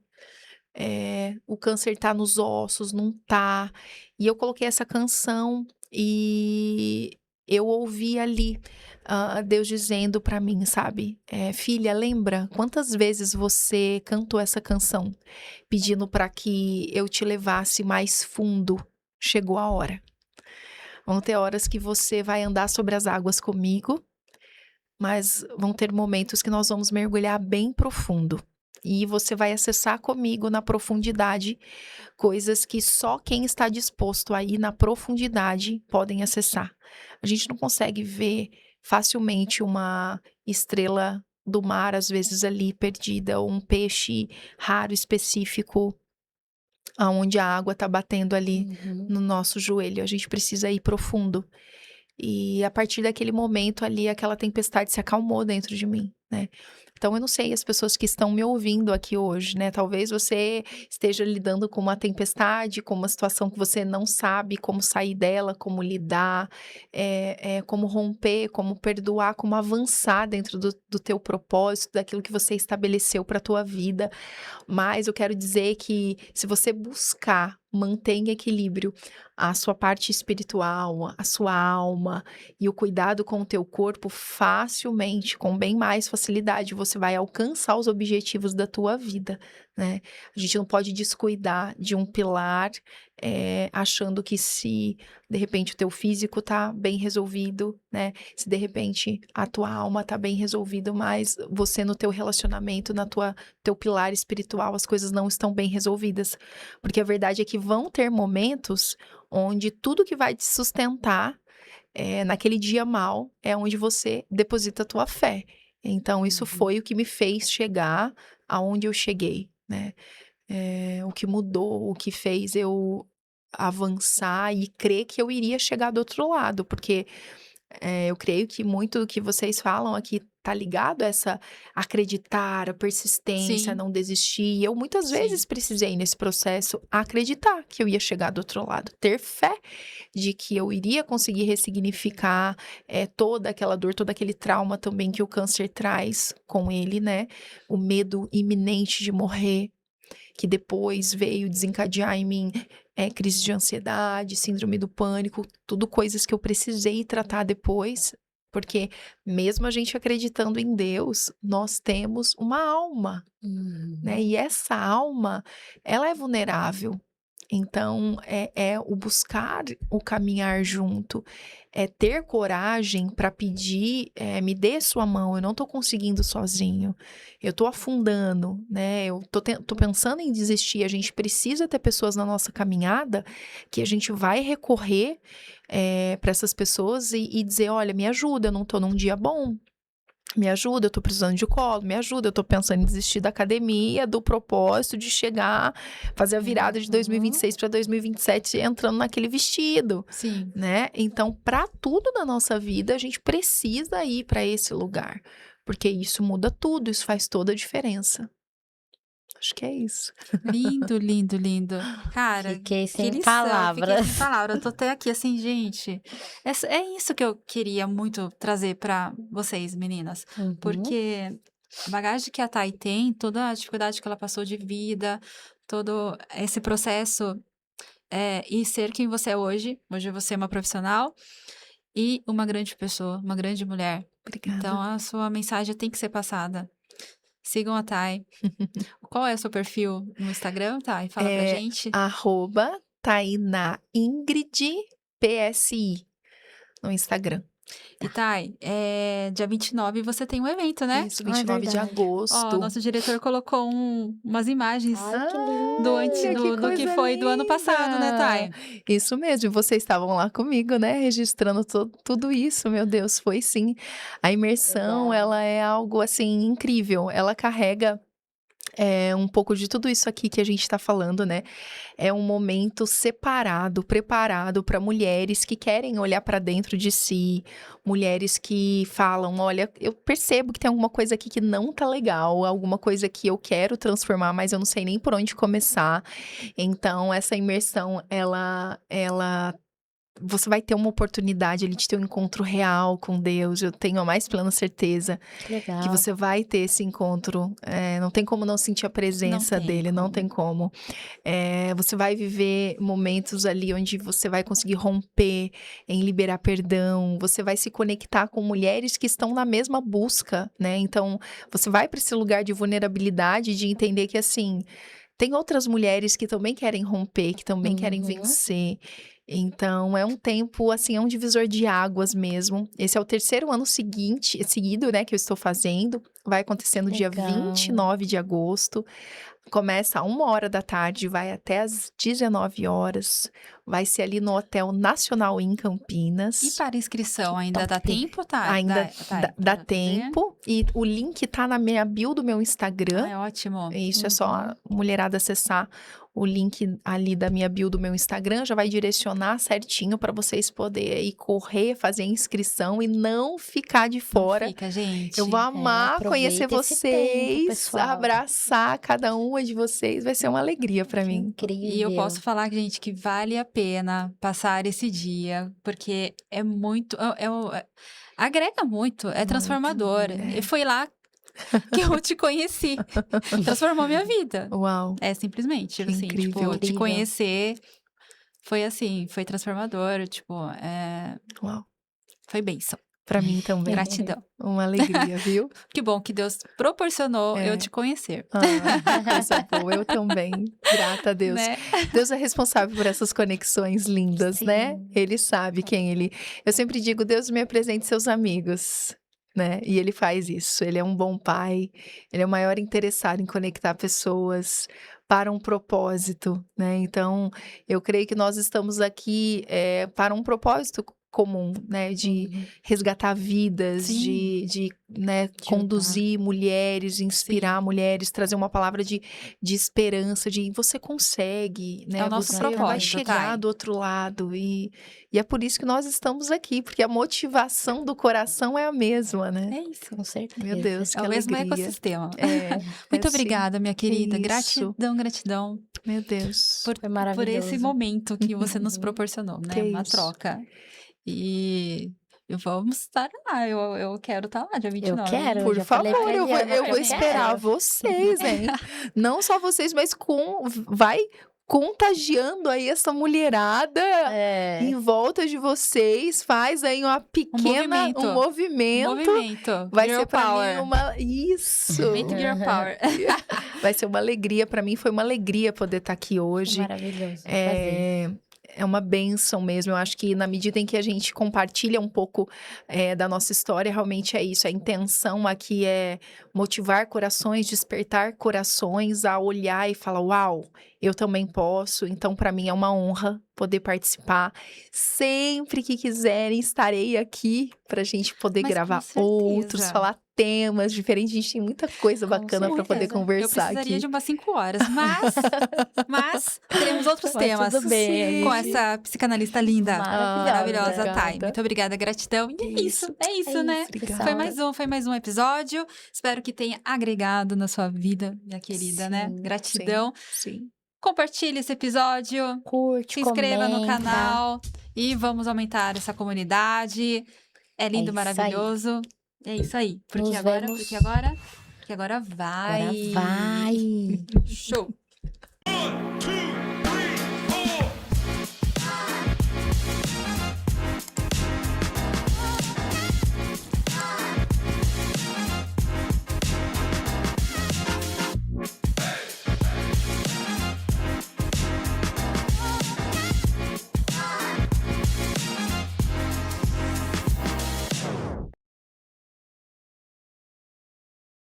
O câncer tá nos ossos, não tá. E eu coloquei essa canção e eu ouvi ali, Deus dizendo pra mim, sabe, "Filha, lembra quantas vezes você cantou essa canção, pedindo pra que eu te levasse mais fundo? Chegou a hora. Vão ter horas que você vai andar sobre as águas comigo, mas vão ter momentos que nós vamos mergulhar bem profundo. E você vai acessar comigo na profundidade coisas que só quem está disposto a ir na profundidade podem acessar. A gente não consegue ver facilmente uma estrela do mar, às vezes ali perdida, ou um peixe raro específico, aonde a água está batendo ali Uhum. no nosso joelho. A gente precisa ir profundo. E a partir daquele momento ali, aquela tempestade se acalmou dentro de mim, né. Então eu não sei as pessoas que estão me ouvindo aqui hoje, né, talvez você esteja lidando com uma tempestade, com uma situação que você não sabe como sair dela, como lidar, como romper, como perdoar, como avançar dentro do teu propósito, daquilo que você estabeleceu para a tua vida. Mas eu quero dizer que se você buscar manter em equilíbrio a sua parte espiritual, a sua alma e o cuidado com o teu corpo, facilmente, com bem mais facilidade, você vai alcançar os objetivos da tua vida, né. A gente não pode descuidar de um pilar, achando que se de repente o teu físico tá bem resolvido, né, se de repente a tua alma tá bem resolvido, mas você no teu relacionamento, na tua teu pilar espiritual, as coisas não estão bem resolvidas. Porque a verdade é que vão ter momentos onde tudo que vai te sustentar, naquele dia mal, é onde você deposita a tua fé. Então isso Uhum. foi o que me fez chegar aonde eu cheguei, né. O que mudou, o que fez eu avançar e crer que eu iria chegar do outro lado, porque eu creio que muito do que vocês falam aqui tá ligado a essa acreditar, a persistência, a Sim, não desistir. Eu muitas vezes sim, precisei nesse processo acreditar que eu ia chegar do outro lado, ter fé de que eu iria conseguir ressignificar, toda aquela dor, todo aquele trauma também que o câncer traz com ele, né, o medo iminente de morrer, que depois veio desencadear em mim, crise de ansiedade, síndrome do pânico, tudo coisas que eu precisei tratar depois, porque mesmo a gente acreditando em Deus, nós temos uma alma, né, Uhum. e essa alma, ela é vulnerável. Então, é o buscar o caminhar junto, é ter coragem para pedir, me dê sua mão, eu não tô conseguindo sozinho, eu tô afundando, né? Eu tô pensando em desistir. A gente precisa ter pessoas na nossa caminhada que a gente vai recorrer para essas pessoas e dizer: olha, me ajuda, eu não tô num dia bom. Me ajuda, eu tô precisando de colo, me ajuda, eu tô pensando em desistir da academia, do propósito de chegar, fazer a virada de 2026 para 2027 entrando naquele vestido, Sim. né? Então, para tudo na nossa vida, a gente precisa ir para esse lugar, porque isso muda tudo, isso faz toda a diferença. Acho que é isso. Lindo, lindo, lindo. Cara, Fiquei que sem lição. Fiquei sem palavras. palavras. Eu tô até aqui assim, gente. É isso que eu queria muito trazer pra vocês, meninas. Uhum. Porque a bagagem que a Thay tem, toda a dificuldade que ela passou de vida, todo esse processo, e ser quem você é hoje. Hoje você é uma profissional e uma grande pessoa, uma grande mulher. Então, Obrigada. a sua mensagem tem que ser passada. Sigam a Thay. Qual é o seu perfil no Instagram, Thay? Fala pra É gente. @Tainá Ingrid PSI no Instagram. E Thay, dia 29 você tem um evento, né? Isso, Ah, é 29 de verdade. Ó, agosto. nosso diretor colocou umas imagens Ai, que Olha, que do que coisa foi do ano passado, né, linda! Thay? Isso mesmo, e vocês estavam lá comigo, né, registrando tudo isso, meu Deus, foi sim. A imersão, Legal. ela é algo, assim, incrível, ela carrega, um pouco de tudo isso aqui que a gente tá falando, né. É um momento separado, preparado para mulheres que querem olhar para dentro de si, mulheres que falam: olha, eu percebo que tem alguma coisa aqui que não tá legal, alguma coisa que eu quero transformar, mas eu não sei nem por onde começar. Então, essa imersão, você vai ter uma oportunidade ali de ter um encontro real com Deus. Eu tenho a mais plena certeza Que que legal. você vai ter esse encontro. Não tem como não sentir a Não presença tem dele, não tem como. como. Você vai viver momentos ali onde você vai conseguir romper em liberar perdão, você vai se conectar com mulheres que estão na mesma busca, né? Então, você vai para esse lugar de vulnerabilidade, de entender que, assim, tem outras mulheres que também querem romper, que também querem Uhum. vencer. Então, é um tempo, assim, é um divisor de águas mesmo. Esse é o terceiro ano seguido, né, que eu estou fazendo. Vai acontecer no dia Legal. 29 de agosto. Começa a 13h, vai até às 19h. Vai ser ali no Hotel Nacional em E Campinas. para inscrição, ainda dá Top. tempo, Thay? Ainda Thay, dá pra fazer? tempo. E o link tá na minha bio do meu Instagram. Ai, ótimo. Isso é só Uhum. a mulherada acessar o link ali da minha bio do meu Instagram, já vai direcionar certinho para vocês poderem ir correr, fazer a inscrição e não ficar de Não fora. fica, gente. Eu vou amar conhecer Aproveita esse tempo, vocês, pessoal. abraçar cada uma de vocês, vai ser uma alegria para Que mim. E eu incrível. posso falar, gente, que vale a pena passar esse dia, porque é muito, agrega muito, é transformador. E foi lá que eu te conheci, transformou minha vida. Uau, É, simplesmente, que assim, tipo, incrível. te Incrível. conhecer foi assim, foi transformador, tipo, Uau, foi bênção, para mim também. gratidão. Uma alegria, viu? Que bom que Deus proporcionou eu É. te conhecer, Ah, coisa boa, eu também. Grata a Deus. né? Deus é responsável por essas conexões lindas, né? Sim. Ele sabe quem ele. Eu sempre digo: Deus me apresente seus amigos, né? E ele faz isso. Ele é um bom pai, ele é o maior interessado em conectar pessoas para um propósito, né? Então, eu creio que nós estamos aqui para um propósito comum, né? De Uhum. resgatar vidas, Sim. né, conduzir mulheres, inspirar Sim. mulheres, trazer uma palavra de esperança, de você consegue, né? É o nosso Você vai propósito, chegar Thay. do outro lado. E é por isso que nós estamos aqui, porque a motivação do coração é a mesma, né? É isso. Com certeza. Meu Deus, É que o mesmo alegria. ecossistema. É, Muito assim, obrigada, minha querida. isso. Gratidão, gratidão Meu Deus. Foi por esse maravilhoso. momento que você nos Uhum. proporcionou, Que né? Uma isso. troca. E vamos estar lá. Eu quero estar lá dia Eu 29. quero, Por já favor, falei pra eu vou Eliana que eu esperar quero. vocês, hein? Não só vocês, mas vai contagiando aí essa mulherada em volta de vocês, faz aí uma pequena, um movimento. Movimento. Vai Girl ser pra power. mim uma... Isso! Movimento Girl Power. Vai ser uma alegria, pra mim foi uma alegria poder estar aqui hoje. Maravilhoso. Prazer. É uma bênção mesmo. Eu acho que na medida em que a gente compartilha um pouco da nossa história, realmente é isso. A intenção aqui é motivar corações, despertar corações a olhar e falar: uau, eu também posso. Então, para mim é uma honra poder participar. Sempre que quiserem, estarei aqui para a gente poder Mas com gravar certeza. outros, falar temas diferentes. A gente tem muita coisa Com bacana para poder certeza. Eu conversar precisaria aqui. de umas 5 horas, mas teremos outros Mas temas tudo bem, com gente. essa psicanalista linda, maravilhosa, obrigada. Thay. Muito obrigada, gratidão. E é isso, né? Obrigada. Foi mais um episódio. Espero que tenha agregado na sua vida, minha querida, né? Sim, Gratidão. Sim. Compartilhe esse episódio, Curte, se inscreva no comenta. canal e vamos aumentar essa comunidade. É lindo, isso aí. maravilhoso. É isso aí. Nos vemos. Porque agora vai. Agora vai. Show.